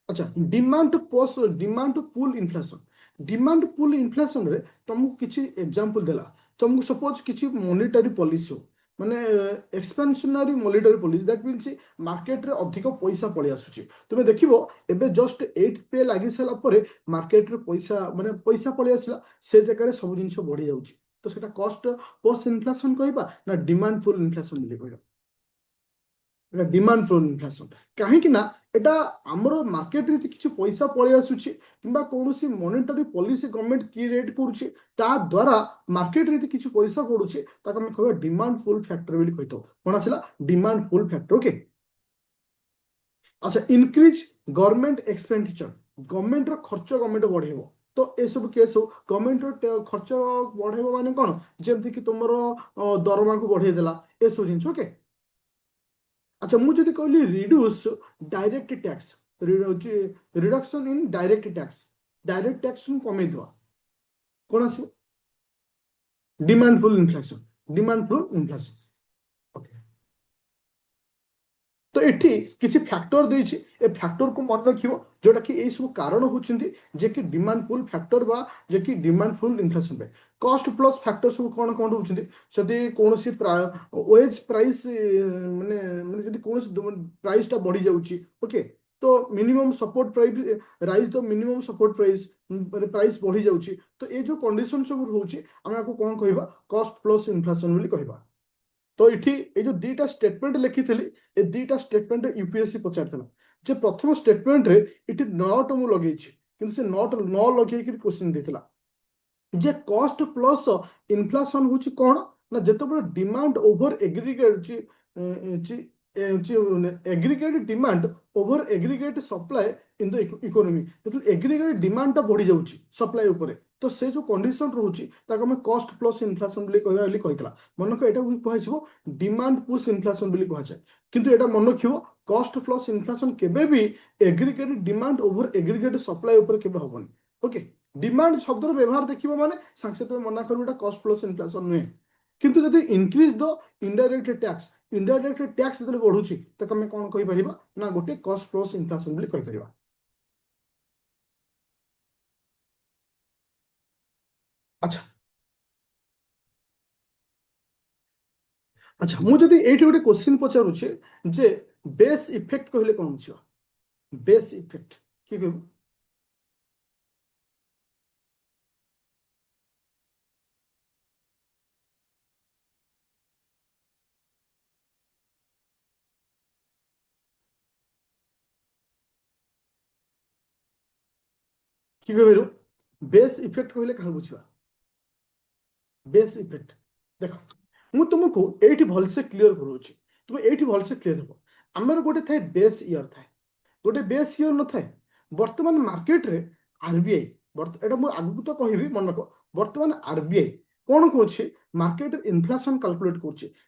अच्छा demand to pull inflation. Demand pull inflation रे तुमको किछि एग्जांपल देला। तुमको सपोज किछि मॉनेटरी पॉलिसी हो माने expansionary monetary policy that means market रे अधिक पैसा पळि आसुची। तुमे देखिबो एबे जस्ट 8 पे लागि सला परे मार्केट रे पैसा माने पैसा पळि आसला से जगह रे सब जिंस बढ़ी जाउची। तो सेटा कॉस्ट पोस्ट इन्फ्लेशन कहबा ना डिमांड पुल इन्फ्लेशन बोली कहबा। এটা ডিমান্ড ফ্লোর ইনফ্লেসন কাହିଁକି ନା এটা ଆମର ମାର୍କେଟରେ ଯଦି କିଛି ପଇସା ପଳେଇ ଆସୁଛି କିମ୍ବା କୌଣସି ମନିଟାରୀ ପଲିସି ଗଭର୍ଣ୍ଣମେଣ୍ଟ କ୍ରିଏଟ୍ କରୁଛି ତା ଦ୍ୱାରା ମାର୍କେଟରେ ଯଦି କିଛି ପଇସା ପଡୁଛି ତାକୁ ଆମେ କହିବା ଡିମାଣ୍ଡ ପୁଲ୍ ଫ୍ୟାକ୍ଟର ବୋଲି କହିଥାଉ। କ'ଣ ଆସିଲା ଡିମାଣ୍ଡ ପୁଲ୍ ଫ୍ୟାକ୍ଟର। ଓକେ ଆଚ୍ଛା ଇନକ୍ରିଜ ଗଭର୍ଣ୍ଣମେଣ୍ଟ ଏକ୍ସପେଣ୍ଡିଚର ଗଭର୍ଣ୍ଣମେଣ୍ଟର ଖର୍ଚ୍ଚ ଗଭର୍ଣ୍ଣମେଣ୍ଟ ବଢେଇବ। ତ ଏସବୁ କେସ୍ ହଉ ଗଭର୍ଣ୍ଣମେଣ୍ଟର ଖର୍ଚ୍ଚ ବଢେଇବ ମାନେ କ'ଣ ଯେମିତିକି ତୁମର ଦରମାକୁ ବଢେଇ ଦେଲା ଏସବୁ ଜିନିଷ। ଓକେ अच्छा मुझे कहली reduce direct tax reduction in direct tax कमे कौन आस डिमांडफुल इन्फ्लेशन डिमांडफुल इन्फ्लेशन। तो एठी किसी फैक्टर देछि ए फैक्टर को मन रखिबो जोटा कि ए सब कारण होचंती जे कि डिमांड पुल फैक्टर बा जे कि डिमांड पुल इन्फ्लेशन पे कॉस्ट प्लस फैक्टर सब कोन कोन होचंती जदी कोनोसी वेज प्राइस माने माने जदी कोनोसी प्राइस ता बढ़ी जाउची। ओके तो मिनिमम सपोर्ट प्राइस राइज तो मिनिमम सपोर्ट प्राइस प्राइस बढ़ी जाउची। तो ए जो कंडीशन सब होउची हम आपको कोन कहबा कॉस्ट प्लस इन्फ्लेशन बोली कहबा। तो इठी ए जो दीटा स्टेटमेंट लिखिथिली ए दीटा स्टेटमेंट यूपीएससी पचारथिला जे प्रथम स्टेटमेंट रे इठी नॉट मु लगेछि किंतु से नॉट न लगेइ कि क्वेश्चन देथिला जे कॉस्ट प्लस इन्फ्लेशन होछि कोन ना जेतेबे demand over aggregate aggregate demand over aggregate supply in the economy मतलब एग्रीगेट डिमांड टा बढ़ी जाउछि सप्लाई ऊपर। तो से जो कंडीशन रहउछि ताको हम कॉस्ट प्लस इन्फ्लेशन बोली कहितला मन को एटा कहछिबो डिमांड पुश इन्फ्लेशन बोली कहछे किंतु एटा मन रखिबो कॉस्ट प्लस इन्फ्लेशन केबे भी aggregate demand over aggregate supply ऊपर केबे होबनी। ओके डिमांड शब्दर व्यवहार देखिबो माने संक्षेप मना करबो एटा कॉस्ट प्लस इन्फ्लेशन नुहे किंतु यदि इंक्रीज द इनडायरेक्ट टैक्स जब बढ़ुची तो आम कौन कहीपर ना गोटे कॉस्ट प्लस इन्फ्लेशन बोली कहीपर। अच्छा अच्छा मुझे ये गोटे क्वेश्चन पचारूचे जे बेस इफेक्ट कहले कौन बुझ बेस इफेक्ट कि कह बेस इफेक्ट कहले क्या बुझा बेस इफेक्ट देख मु तुमको ये भलसे क्लीयर करूँ तुम ये भलसे क्लीयर हम आमर गोटे थाए बेस इयर थाए गोटे बेस इयर न थाए बर्तमान मार्केट रे आरबीआई एटा मु आगु तो कहबी मन रख बर्तमान आरबीआई कौन कौन मार्केट इन्फ्लेशन कैलकुलेट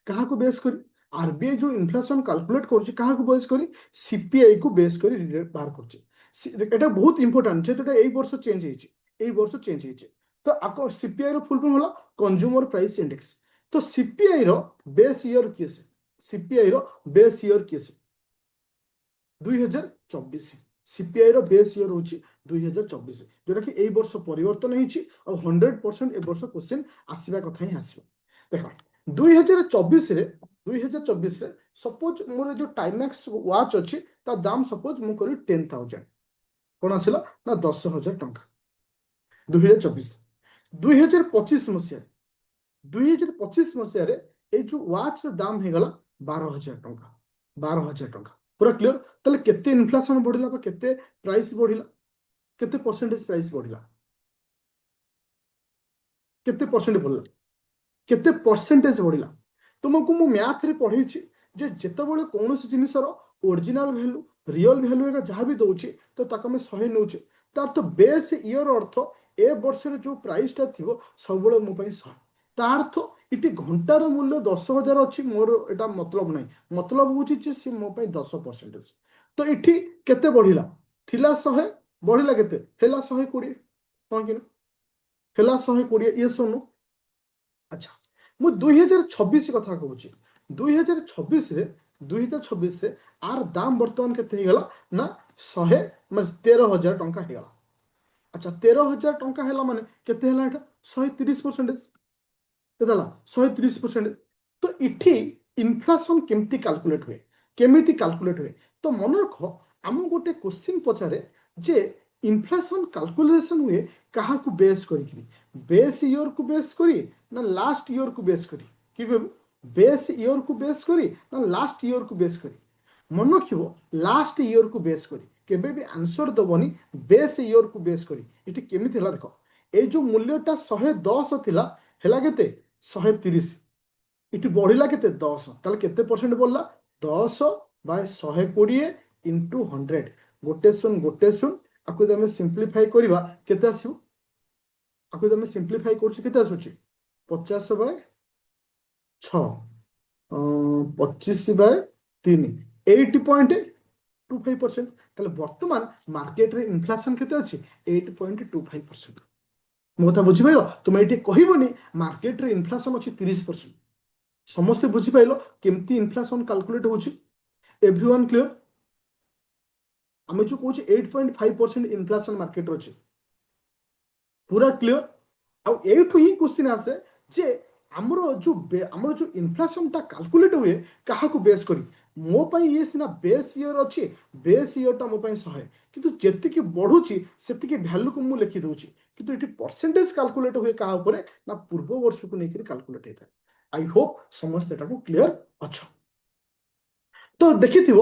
कर बेस कर आरबीआई जो इन्फ्लेशन कैलकुलेट कर बेस कर सीपीआई को बेस कर बाहर कर बहुत इंपोर्टेंट जेटा यही वर्ष चेंज यही वर्ष चेंज तो आपको सीपीआई रो फुल फॉर्म होला कंज्यूमर प्राइस इंडेक्स। तो सीपीआई रो बेस ईयर किए से सीपीआई रो बेस ईयर किए से 2024 सीपीआई रो बेस ईयर होची 2024 जोटा कि एई वर्ष परिवर्तन होईची और 100% ए वर्ष क्वेश्चन आसीबा कथा ही आसीबा। देखो 2024 रे सपोज मोर जो टाइमैक्स वॉच अछि ता दाम सपोज मु करी 10,000 कोन आसिला ना 10,000 टंका 2024 2025 मसीह 2025 मसीह ये जो वाच दाम हो गला 12,000 टंका 12,000 टंका पूरा क्लियर। ताले केते इन्फ्लेशन बढ़िला केते प्राइस बढ़िला केते परसेंटेज प्राइस बढ़िला केते परसेंट बढ़िला केते परसेंटेज बढ़िला तुमको मु मैथ रे पढ़ी जे जेतेबेले कोनोसी जिनिसर ओरिजिनल वैल्यू रियल वैल्यू एका जहाँ भी दउची तो ताको हम 100 नउचे तार तो बेस ईयर अर्थ ए वर्ष रे जो प्राइस ता थिबो सबले मो पई 100 तार तो इटी घंटार मूल्य 10,000 अच्छी मोर एटा मतलब नहीं मतलब बुझी सी मो पई 10% तो इटी केते बढ़िला थिला 100 बढ़िला केते हेला 120 कोन कि हेला 120 ये सुनो। अच्छा ମୁଁ 2026 କଥା କହୁଛି। 2026 2026 ଆର ଦାମ ବର୍ତ୍ତମାନ କେତେ ହେଇଗଲା ନା 113,000 ଟଙ୍କା ହେଇଗଲା। ଆଚ୍ଛା 13,000 ଟଙ୍କା ହେଲା ମାନେ କେତେ ହେଲା ଏଟା 130%। କେତେ ହେଲା 130%। ତ ଏଠି ଇନଫ୍ଲେସନ କେମିତି କାଲକୁଲେଟ ହୁଏ, କେମିତି କାଲକୁଲେଟ ହୁଏ? ତ ମନେ ରଖ ଆମକୁ ଗୋଟେ କ୍ୱେଶ୍ଚିନ୍ ପଚାରେ ଯେ ଇନଫ୍ଲେସନ କାଲକୁଲେସନ ହୁଏ କାହାକୁ ବେସ୍ କରିକି, ବେସ୍ ଇୟରକୁ ବେସ୍ କରି ନା ଲାଷ୍ଟ ଇୟରକୁ ବେସ୍ କରି? କି କହିବୁ ବେସ୍ ଇୟରକୁ ବେସ୍ କରି ନା ଲାଷ୍ଟ ଇୟରକୁ ବେସ୍ କରି? ମନେ ରଖିବ ଲାଷ୍ଟ ଇୟରକୁ ବେସ୍ କରି, କେବେ ବି ଆନ୍ସର ଦବନି ବେସ୍ ଇୟରକୁ ବେସ୍ କରି। ଏଠି କେମିତି ହେଲା ଦେଖ, ଏଇ ଯୋଉ ମୂଲ୍ୟଟା 110 ଥିଲା ହେଲା କେତେ 130, ଏଠି ବଢିଲା କେତେ 10, ତାହେଲେ କେତେ ପରସେଣ୍ଟ ବଢିଲା 10/120 ଇଣ୍ଟୁ 100। ଗୋଟେ ଶୂନ ଗୋଟେ ଶୂନ, ଆକୁ ଯଦି ଆମେ ସିମ୍ପ୍ଲିଫାଇ କରିବା କେତେ ଆସିବ? ଆକୁ ଯଦି ଆମେ ସିମ୍ପ୍ଲିଫାଇ କରୁଛୁ କେତେ ଆସୁଛି 50/6, 25/3, 8.25%। ତାହେଲେ ବର୍ତ୍ତମାନ ମାର୍କେଟରେ ଇନଫ୍ଲେସନ କେତେ ଅଛି 8.25%। ମୋ କଥା ବୁଝିପାରିଲ? ତୁମେ ଏଠି କହିବନି ମାର୍କେଟରେ ଇନଫ୍ଲେସନ ଅଛି 30%। ସମସ୍ତେ ବୁଝିପାରିଲ କେମିତି ଇନଫ୍ଲେସନ କାଲକୁଲେଟ ହଉଛି? Everyone clear? ଆମେ ଯୋଉ କହୁଛେ 8.5% ଇନଫ୍ଲେସନ ମାର୍କେଟରେ ଅଛି, ପୁରା କ୍ଲିୟର? ଆଉ ଏଇଠୁ ହିଁ କ୍ୱେଶ୍ଚିନ୍ ଆସେ ଯେ ଆମର ଯୋଉ ଇନଫ୍ଲେସନଟା କାଲକୁଲେଟ ହୁଏ କାହାକୁ ବେସ୍ କରି? ମୋ ପାଇଁ ଇଏ ସିନା ବେସ୍ ଇୟର ଅଛି, ବେସ୍ ଇୟରଟା ମୋ ପାଇଁ 100, କିନ୍ତୁ ଯେତିକି ବଢୁଛି ସେତିକି ଭ୍ୟାଲୁକୁ ମୁଁ ଲେଖି ଦଉଛି। କିନ୍ତୁ ଏଠି ପରସେଣ୍ଟେଜ କାଲକୁଲେଟ ହୁଏ କାହା ଉପରେ ନା ପୂର୍ବ ବର୍ଷକୁ ନେଇକରି କାଲକୁଲେଟ ହେଇଥାଏ। ଆଇ ହୋପ ସମସ୍ତେ ଏଟାକୁ କ୍ଲିୟର ଅଛ। ତ ଦେଖିଥିବ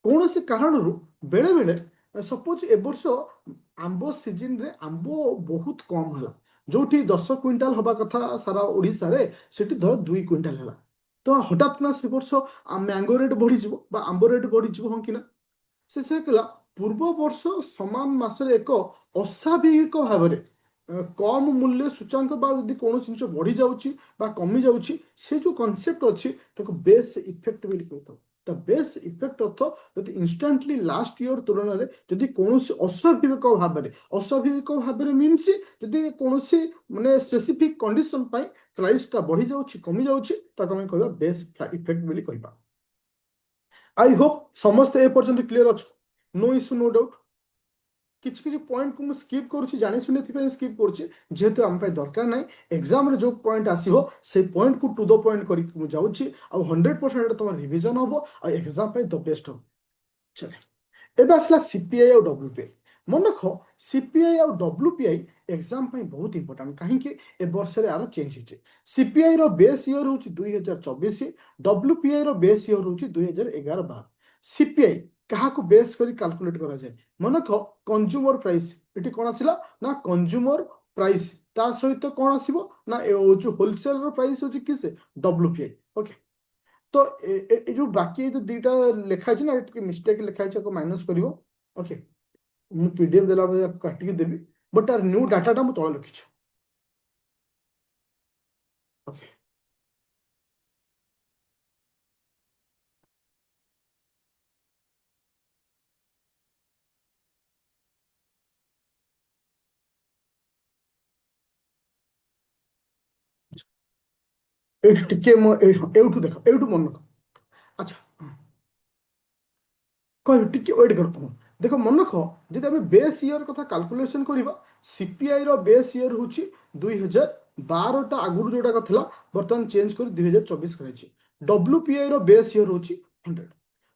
କୌଣସି କାରଣରୁ ବେଳେ ବେଳେ ସପୋଜ ଏ ବର୍ଷ ଆମ୍ବ ସିଜନରେ ଆମ୍ବ ବହୁତ କମ୍ ହେଲା, ଯୋଉଠି 10 କ୍ୱିଣ୍ଟାଲ ହବା କଥା ସାରା ଓଡ଼ିଶାରେ ସେଠି ଧର 2 କ୍ୱିଣ୍ଟାଲ ହେଲା। ତ ହଠାତ୍ ନା ସେ ବର୍ଷ ମ୍ୟାଙ୍ଗୋ ରେଟ୍ ବଢିଯିବ ବା ଆମ୍ବ ରେଟ୍ ବଢିଯିବ, ହଁ କି ନା? ସେ କଲା ପୂର୍ବ ବର୍ଷ ସମାନ ମାସରେ ଏକ ଅସ୍ୱାଭାବିକ ଭାବରେ କମ ମୂଲ୍ୟ ସୂଚାଙ୍କ ବା ଯଦି କୌଣସି ଜିନିଷ ବଢି ଯାଉଛି ବା କମି ଯାଉଛି, ସେ ଯୋଉ କନସେପ୍ଟ ଅଛି ତାକୁ ବେସ୍ ଇଫେକ୍ଟ ବୋଲି କହିଥାଉ। ତା ବେସ୍ ଇଫେକ୍ଟ ଅର୍ଥ ଯଦି ଇନଷ୍ଟାଣ୍ଟଲି ଲାଷ୍ଟ ଇୟର ତୁଳନାରେ ଯଦି କୌଣସି ଅସ୍ୱାଭାବିକ ଭାବରେ ମିନ୍ସ ଯଦି କୌଣସି ମାନେ ସ୍ପେସିଫିକ କଣ୍ଡିସନ ପାଇଁ ପ୍ରାଇସଟା ବଢି ଯାଉଛି କମି ଯାଉଛି, ତାକୁ ଆମେ କହିବା ବେସ୍ ଇଫେକ୍ଟ ବୋଲି କହିବା। ଆଇ ହୋପ ସମସ୍ତେ ଏ ପର୍ଯ୍ୟନ୍ତ କ୍ଲିୟର ଅଛ? No issue no doubt. କିଛି କିଛି ପଏଣ୍ଟକୁ ମୁଁ ସ୍କିପ୍ କରୁଛି, ଜାଣି ଶୁଣି ଏଥିପାଇଁ ସ୍କିପ୍ କରୁଛି ଯେହେତୁ ଆମ ପାଇଁ ଦରକାର ନାହିଁ। ଏକ୍ସାମରେ ଯୋଉ ପଏଣ୍ଟ ଆସିବ ସେଇ ପଏଣ୍ଟକୁ ଟୁ ଦ ପଏଣ୍ଟ କରିକି ମୁଁ ଯାଉଛି, ଆଉ 100% ତମର ରିଭିଜନ ହବ ଆଉ ଏକ୍ସାମ ପାଇଁ ଦ ବେଷ୍ଟ ହବ। ଚଲେ ଏବେ ଆସିଲା ସିପିଆଇ ଆଉ ଡବ୍ଲ୍ୟୁପିଆଇ। ମନେ ରଖ ସିପିଆଇ ଆଉ ଡବ୍ଲ୍ୟୁପିଆଇ ଏକ୍ସାମ ପାଇଁ ବହୁତ ଇମ୍ପୋର୍ଟାଣ୍ଟ, କାହିଁକି ଏ ବର୍ଷରେ ଆର ଚେଞ୍ଜ ହେଇଛି। ସିପିଆଇ ର ବେସ୍ ଇୟର ହଉଛି 2024, ଡବ୍ଲ୍ୟୁପିଆଇ ର ବେସ୍ ଇୟର ହଉଛି 2011-12। ସିପିଆଇ କାହାକୁ ବେସ୍ କରି କାଲକୁଲେଟ କରାଯାଏ? ମନେ ରଖ କନଜ୍ୟୁମର ପ୍ରାଇସ୍, ଏଠି କଣ ଆସିଲା ନା କନଜ୍ୟୁମର ପ୍ରାଇସ୍, ତା ସହିତ କଣ ଆସିବ ନା ଯୋଉ ହୋଲସେଲର ପ୍ରାଇସ୍ ହଉଛି କିସ ଡବ୍ଲ୍ୟୁପିଆଇ। ଓକେ, ତ ଏ ଯୋଉ ବାକି ଯୋଉ ଦିଟା ଲେଖା ହେଇଛି ନା ଟିକେ ମିଷ୍ଟେକ୍ ଲେଖା ହେଇଛି, ଆକୁ ମାଇନସ୍ କରିବ। ଓକେ, ମୁଁ ପିଡିଏଫ୍ ଦେଲା ବେଳେ ଆକୁ କାଟିକି ଦେବି, ବଟ୍ ତାର ନ୍ୟୁ ଡାଟାଟା ମୁଁ ତଳେ ଲେଖିଛି। ଓକେ, ଏଇଠି ଟିକେ ମୁଁ ଏଇଠୁ ଦେଖ, ଏଇଠୁ ମନେ ରଖ। ଆଚ୍ଛା କହିବି ଟିକେ ୱେଟ୍ କର ତମ। ଦେଖ ମନେ ରଖ ଯଦି ଆମେ ବେସ୍ ଇୟର କଥା କାଲକୁଲେସନ କରିବା, ସିପିଆଇ ର ବେସ୍ ଇୟର ହଉଛି 2012ଟା ଆଗରୁ ଯୋଉଟା ଥିଲା ବର୍ତ୍ତମାନ ଚେଞ୍ଜ କରି 2024 କରାଯାଇଛି। ଡବ୍ଲ୍ୟୁପିଆଇ ର ବେସ୍ ଇୟର ହଉଛି 100।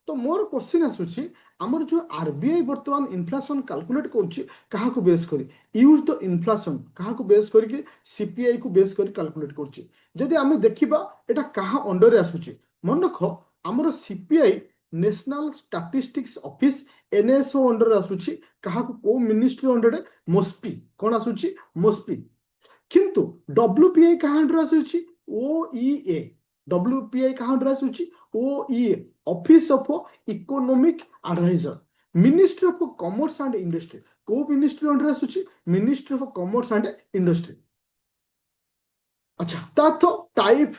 ତ ମୋର କ୍ୱେଶ୍ଚିନ୍ ଆସୁଛି ଆମର ଯୋଉ ଆରବିଆଇ ବର୍ତ୍ତମାନ ଇନଫ୍ଲେସନ କାଲକୁଲେଟ କରୁଛି କାହାକୁ ବେସ୍ କରି? ୟୁଜ ଦ ଇନଫ୍ଲେସନ କାହାକୁ ବେସ୍ କରିକି ସିପିଆଇ କୁ ବେସ୍ କରି କାଲକୁଲେଟ କରୁଛି। ଯଦି ଆମେ ଦେଖିବା ଏଟା କାହା ଅଣ୍ଡରରେ ଆସୁଛି, ମନେ ରଖ ଆମର CPI national statistics office NSO ଅଣ୍ଡରରେ ଆସୁଛି। କାହାକୁ କୋଉ ମିନିଷ୍ଟ୍ରି ଅଣ୍ଡରରେ? ମୋସ୍ପି। କଣ ଆସୁଛି? ମୋସ୍ପି। କିନ୍ତୁ ଡବ୍ଲ୍ୟୁପିଆଇ କାହା ଅଣ୍ଡରରେ ଆସୁଛି? ଓଇଏ। ଡବ୍ଲ୍ୟୁପିଆଇ କାହା ଅଣ୍ଡରରେ ଆସୁଛି? OEA, office of economic adviser. Ministry of commerce and industry କୋଉ ମିନିଷ୍ଟ୍ରି ଅଣ୍ଡରରେ ଆସୁଛି? Ministry of commerce and industry. ଆଚ୍ଛା ତା ତ ଟାଇପ୍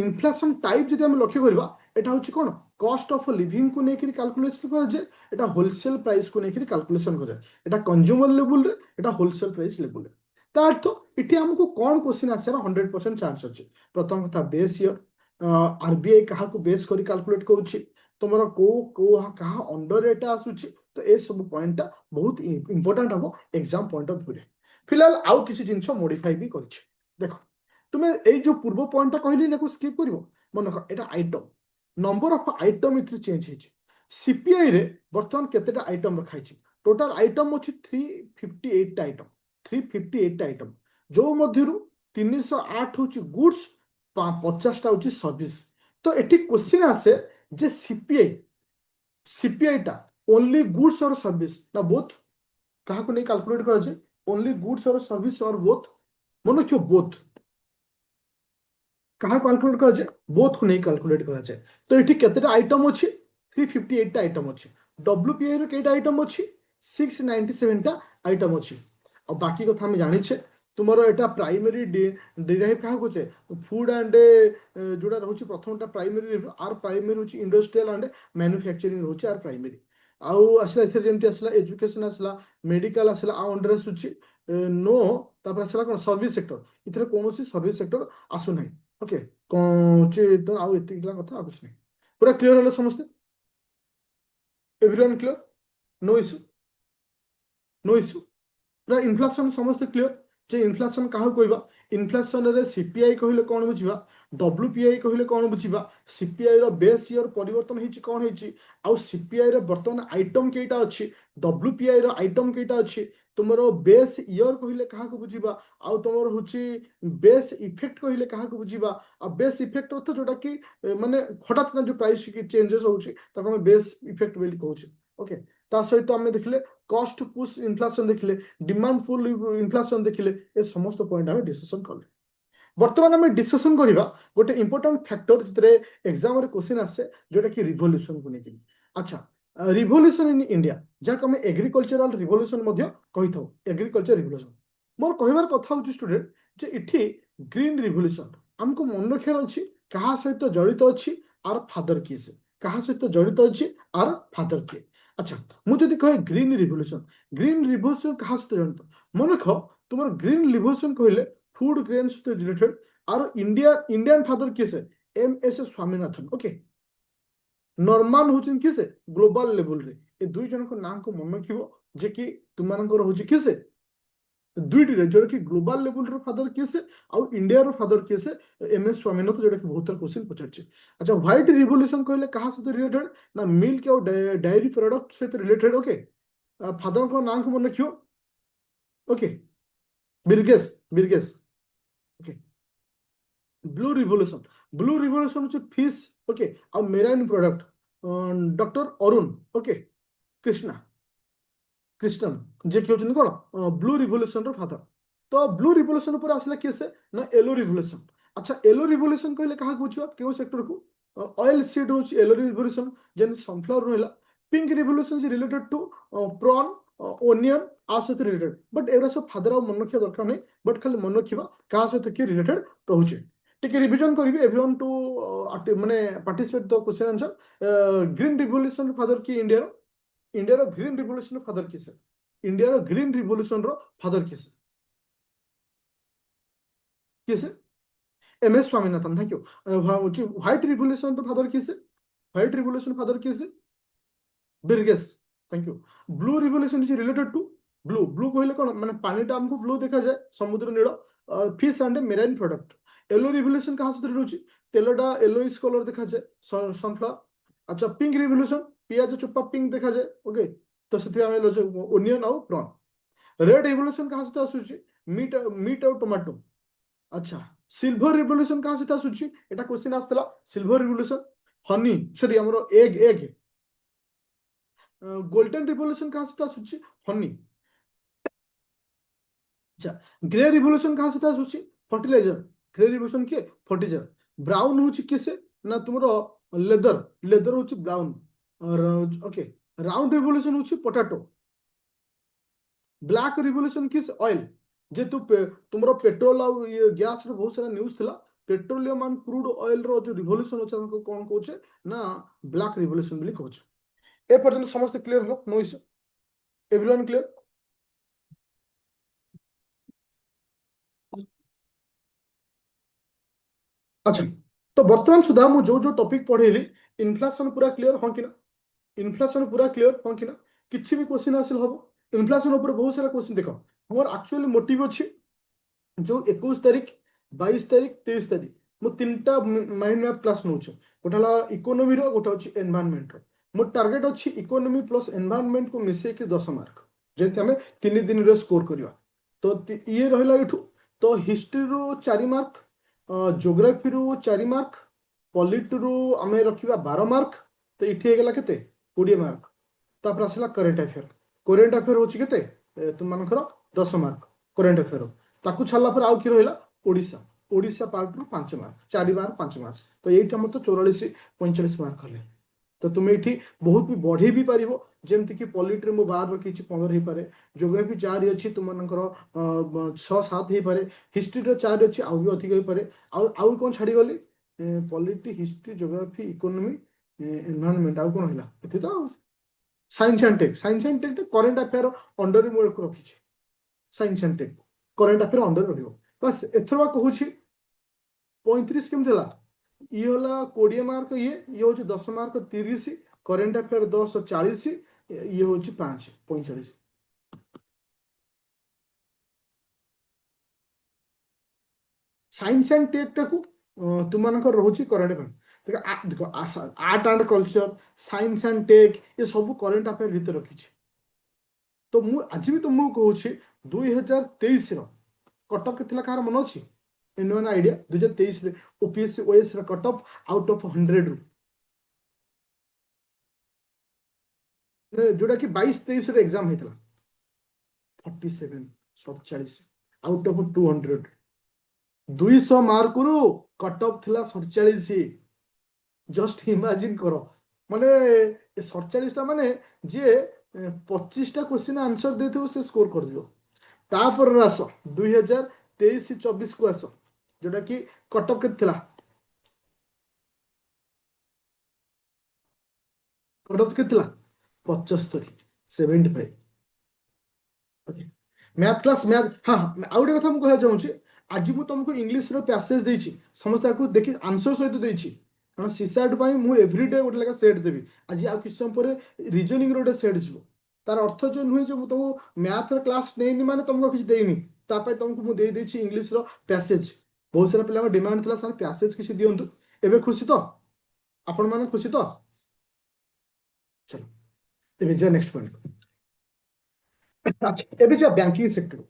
ଇନଫ୍ଲେସନ ଟାଇପ୍ ଯଦି ଆମେ ଲକ୍ଷ୍ୟ କରିବା, এটা হচ্ছে কোন কস্ট অফ লিভিং কু নেইকি ক্যালকুলেশন କରାଯାଏ, এটা হোলসেল প্রাইস কু নেইকি ক্যালকুলেশন କରାଯାଏ। এটা কনজ্ୟୁମର লেভেল রে, এটা হোলসেল প্রাইস লেভেল রে। ତା ଅର୍ଥ ଏଠି ଆମକୁ କ'ଣ କ୍ୱେଶ୍ଚିନ୍ ଆସିବାର 100% ଚାନ୍ସ ଅଛି। ପ୍ରଥମ କଥା ବେସ୍ ଇୟର, ଆରବିଆଇ କାହାକୁ ବେସ୍ କରି କାଲକୁଲେଟ୍ କରୁଛି, ତୁମର କୋଉ କାହା ଅଣ୍ଡରରେ ଏଟା ଆସୁଛି। ତ ଏସବୁ ପଏଣ୍ଟଟା ବହୁତ ଇମ୍ପୋର୍ଟାଣ୍ଟ ହବ ଏକ୍ସାମ୍ ପଏଣ୍ଟ ଅଫ୍ ଭ୍ୟୁରେ। ଫିଲହାଲ ଆଉ କିଛି ଜିନିଷ ମୋଡିଫାଇ ବି କରିଛି। ଦେଖ ତୁମେ ଏଇ ଯୋଉ ପୂର୍ବ ପଏଣ୍ଟଟା କହିଲି ଏଟାକୁ ସ୍କିପ୍ କରିବ। ମନେକର ଏଟା ଆଇଟମ୍, ନମ୍ବର ଅଫ୍ ଆଇଟମ୍ ଏଥିରେ ଚେଞ୍ଜ ହେଇଛି। ସିପିଆଇରେ ବର୍ତ୍ତମାନ କେତେଟା ଆଇଟମ୍ ରଖାଯାଇଛି? ଟୋଟାଲ ଆଇଟମ୍ ଅଛି 358ଟା ଆଇଟମ୍, 358ଟା ଆଇଟମ୍, ଯୋଉ ମଧ୍ୟରୁ 308 ହଉଛି ଗୁଡ୍ସ, 50ଟା ହଉଛି ସର୍ଭିସ୍। ତ ଏଠି କ୍ୱେଶ୍ଚିନ୍ ଆସେ ଯେ ସିପିଆଇଟା ଓନ୍ଲି ଗୁଡ୍ସ ଅର୍ ସର୍ଭିସ୍ ନା ବୋଥ୍? କାହାକୁ ନେଇ କାଲକୁଲେଟ୍ କରାଯାଏ? ଓନ୍ଲି ଗୁଡ୍ସ ଅର୍ ସର୍ଭିସ୍ ଅର୍ ବୋଥ୍? ମନେ ରଖିବ ବୋଥ୍। କାହା କାଲକୁଲେଟ୍ କରାଯାଏ? ବୋଥ୍କୁ ନେଇ କାଲକୁଲେଟ୍ କରାଯାଏ। ତ ଏଠି କେତେଟା ଆଇଟମ୍ ଅଛି? 358ଟା ଆଇଟମ୍ ଅଛି। ଡବ୍ଲ୍ୟୁପିଆଇର କେଇଟା ଆଇଟମ୍ ଅଛି? 697ଟା ଆଇଟମ୍ ଅଛି। ଆଉ ବାକି କଥା ଆମେ ଜାଣିଛେ ତୁମର ଏଟା ପ୍ରାଇମେରୀ ଡିରାଇଭ୍ କାହାକୁ କହୁଛେ? ଫୁଡ୍ ଆଣ୍ଡ ଯୋଉଟା ରହୁଛି ପ୍ରଥମଟା ପ୍ରାଇମେରୀ, ଆର୍ ପ୍ରାଇମେରୀ ହଉଛି ଇଣ୍ଡଷ୍ଟ୍ରିଆଲ ଆଣ୍ଡ ମ୍ୟାନୁଫ୍ୟାକ୍ଚରିଂ ରହୁଛି ଆର୍ ପ୍ରାଇମେରୀ। ଆଉ ଆସିଲା ଏଥିରେ ଯେମିତି ଆସିଲା ଏଜୁକେସନ ଆସିଲା, ମେଡିକାଲ ଆସିଲା, ଆଉ ଅଣ୍ଡର ଆସୁଛି नो, ତାପରେ ଆସିଲା କ'ଣ ସର୍ଭିସ୍ ସେକ୍ଟର। ଏଥିରେ କୌଣସି ସର୍ଭିସ୍ ସେକ୍ଟର ଆସୁନାହିଁ। ଓକେ, କ'ଣ ହଉଛି ତ ଆଉ ଏତିକି କଥା, ଆଉ କିଛି ନାହିଁ। ପୁରା କ୍ଲିୟର ହେଲେ ସମସ୍ତେ? Everyone clear? No issue, no issue. पूरा इनफ्लेशन समस्त क्लियर जे इनफ्लेशन काहू कहबा? इनफ्लेशन रे सीपीआई कहले कोन बुझिबा, डब्ल्यूपीआई कहले कोन बुझिबा, सीपीआई रो बेस ईयर परिवर्तन हेछि कोन हेछि, आउ सीपीआई रे वर्तमान आइटम केटा अछि, डब्ल्यूपीआई रो आइटम केटा अछि, तुमरो बेस ईयर कहले काहा को बुझिबा, आउ तुमरो होछि बेस इफेक्ट कहले काहा को बुझिबा। आ बेस इफेक्ट अर्थ जोटा कि माने हठात ना जो प्राइस की चेंजेस होछि ताको हम बेस इफेक्ट बोली कहउछि। ओके, ता सहित आमे देखले कॉस्ट पुश इन्फ्लेशन देखले, डिमांड फुल इन्फ्लेशन देखले, ए समस्त पॉइंट आमे डिस्कशन करले। बर्तमान आमे डिस्कशन करिबा गोटे इंपोर्टेंट फैक्टर जितरे एग्जाम रे क्वेश्चन आसे जोटा कि रिवोल्यूशन को नेकी। अच्छा, रिवोल्यूशन इन इंडिया जाक आमे एग्रीकल्चरल रिवोल्यूशन मध्य कहिथौ, एग्रीकल्चर रिवोल्यूशन। मोर कहबार कथा होची स्टूडेंट जे इठी ग्रीन रिवोल्यूशन हमको मन रखियार अछि कहा सहित जड़ित अछि आर फादर किए से, कहा सहित जड़ित अछि आर फादर किए। अच्छा, मुझे जदि कहे ग्रीन रिवोल्यूशन कहा सहित जड़ित? मन रख तुम ग्रीन रिवोल्यूशन कहले फूड ग्रेन सहित रिलेटेड, आर इंडियन फादर किए से? M S Swaminathan. Okay, Norman होचन किए से ग्लोबल लेवल रे ए दुई जन को नाम को मन रखिबो जे कि तुमनकर होची किए से दुईटी रे जोटा कि ग्लोबल लेवल रो फादर किए से आउ इंडिया रो फादर किए से एम एस स्वामीनाथन, जोटा कि बहुत क्वेश्चन पचारछि। अच्छा, व्हाइट रिवोल्यूशन कहले कहा सहित रिलेटेड ना मिल्क और डायरी प्रोडक्ट सहित रिलेटेड। ओके, फादर को नाम को मन रखियो। Okay, Verghese Verghese. Okay, blue revolution होची फिश। ओके, और marine product doctor Arun. Okay, Krishna Krishnan जे कि होचन कोन ब्लू रिवोल्यूशन रो फादर। तो ब्लू रिवोल्यूशन पर आसला किए से ना येलो रिवोल्यूशन। अच्छा, येलो रिवोल्यूशन कहले कहा बुझिबा केउ सेक्टर को? ऑयल सीड होची येलो रिवोल्यूशन, जेन सनफ्लावर रहला। Pink revolution is related to prawn, onion आ सहित रिलेटेड, बट एरा सब फादर आ मन रखिया दरकार नहीं, बट खाली मन रखिबा का सहित के रिलेटेड रहउचे। टिके रिवीजन करिवे एवरीवन टू माने participate the question answer. Green revolution father की इंडिया रो ग्रीन रिवोल्यूशन फादर किसे? इंडिया रो ग्रीन रिवोल्यूशन रो फादर किसे? किसे? M S Swaminathan. Thank you. White revolution रो फादर किसे? व्हाइट रिवोल्यूशन फादर किसे? Verghese. Thank you. Blue revolution is related to blue. Blue कहले कोन माने पानीटा हमको ब्लू देखा जाए, समुद्र नील, fish and marine product. Yellow revolution कहा सहित रहउची? तेलटा येलोइश कलर देखा जाए, सनफ्लावर। अच्छा, पिंक रिवोल्यूशन पियाज चोपा पिंक देखा जाए। ओके, तो सेति आमे ओनियन और प्रॉन। रेड रिवोल्यूशन कहा सहित आसुची? मीट और टोमेटो। अच्छा, सिल्वर रिवोल्यूशन कहा सहित आसुची? एटा क्वेश्चन आस्तला सिल्वर रिवोल्यूशन हनी, सॉरी हमरो एग। गोल्डन रिवोल्यूशन कहा सहित आसुची? हनी। अच्छा, ग्रे रिवोल्यूशन कहा सहित आसुची? फर्टिलाइजर। ग्रे रिवोल्यूशन के फर्टिलाइजर। ब्राउन होची किसे ना तुमरो लेदर होची ब्राउन। और ओके, राउंड रिवोल्यूशन होची पोटैटो। ब्लैक रिवोल्यूशन किस? ऑयल। जेतु तुमरो पेट्रोल और ये गैस रो बहुत सारा न्यूज़ थिला, पेट्रोलियम एंड क्रूड ऑयल रो जो रिवोल्यूशन होचा कोन कहूचे ना ब्लैक रिवोल्यूशन बोली कहूचे। ए पर्यंत समस्त क्लियर हो? No issue, everyone clear? अच्छा, तो वर्तमान सुधा मु जो जो टॉपिक पढ़ेली इन्फ्लेशन पूरा क्लियर हाँ कि ना? इन्फ्लेशन पूरा क्लियर हाँ कि ना? किसी भी क्वेश्चन आसिल हम इन्फ्लेशन ऊपर बहुत सारा क्वेश्चन देख मोर एक्चुअली मोटिव अच्छी जो 21 तारीख 22 तारीख 23 तारीख मु तीनटा माइंड मैप क्लास नौ गोटे है इकोनोमी गोटे हूँ एनवायरमेंट मोर टार्गेट अच्छी इकोनोमी प्लस एनवायरमेंट को मिसेक 10 मार्क जमी आम 3 दिन स्कोर करवा तो ये रहा ये तो हिस्ट्री रू 4 मार्क जियोग्राफी रू 4 मार्क पॉलिटी रू आम रखा 12 मार्क तो ये होगा के 20 मार्क तापर आसला करेन्ट अफेयर हूँ के तुम 10 मार्क करेन्ट अफेयर ताकू छाड़ा पर आउ कि रहा ओडिशा ओडिशा पार्ट रू 5 मार्क 4 मार्क 5 मार्क तो ये तो 44 45 मार्क हेल्ले तो तुम्हें ये बहुत भी बढ़े भी पार जमती कि पॉलिट्री मु बाहर रखी 15 हो पारे जियोग्राफी 4 अच्छी तुम 6 7 हो पारे हिस्ट्री 4 अच्छी आउ भी अधिक हो पारे आउ कौन छाड़गली polity history geography economy environment आउ कौन है ये तो science and tech current affair under रखी science and tech current affair under रही बस एथर कहूँ 35 केमती है ये होला 20 मार्क ये हूँ 10 मार्क 30 करेन्ट अफेयर 10 40 ये हूँ 5 45 साइंस एंड टेक टाकू तुम रोचे करेन्ट अफेयर देख art and culture science and tech ये सब करेन्ट अफेयर भितर रखी तो मुझे आज भी तुमको कहूँ 2023 कटअफ के कहार मन अच्छी एनुअन idea 2023 OPSC OAS cutoff out of 100 रू जोटा कि 22 23 एग्जाम होता 47 47 आउट ऑफ 200 200 मार्क रु कटअफ थिला 47 जस्ट इमेजिन करो माने 47 टा माने जे 25 टा क्वेश्चन आंसर देथिबो से स्कोर कर दियो तापर आस 2023 24 को आस जोटा कि कटअफ के थिला कटअफ के थिला 75 75 ओके मैथ क्लास मैथ हाँ आउ गोटे कथा मुझे कहना चाहूँगी आज मुझे तुमको इंग्लीश पैसेज देती समस्त आपको देखी आंसर सहित देती कारण सीसैट मुझे एव्रीडे गोटे लेखा सेट देवी आज आ किसी समय पर रिजनिंग गोटे सेट जीव तार अर्थ जो नुहे जो तुमको मैथ क्लास नहीं माने तुमको किसी देनी तुमको मुझे देदेची इंग्लीश पैसेज बहुत सारा पिला डिमांड था सर पैसेज किसी दिंतु एवं खुशी तो आपण मैंने खुशी तो चलो एवं जा नेक्स्ट पॉइंट अच्छा एवं जा बैंकिंग सेक्टर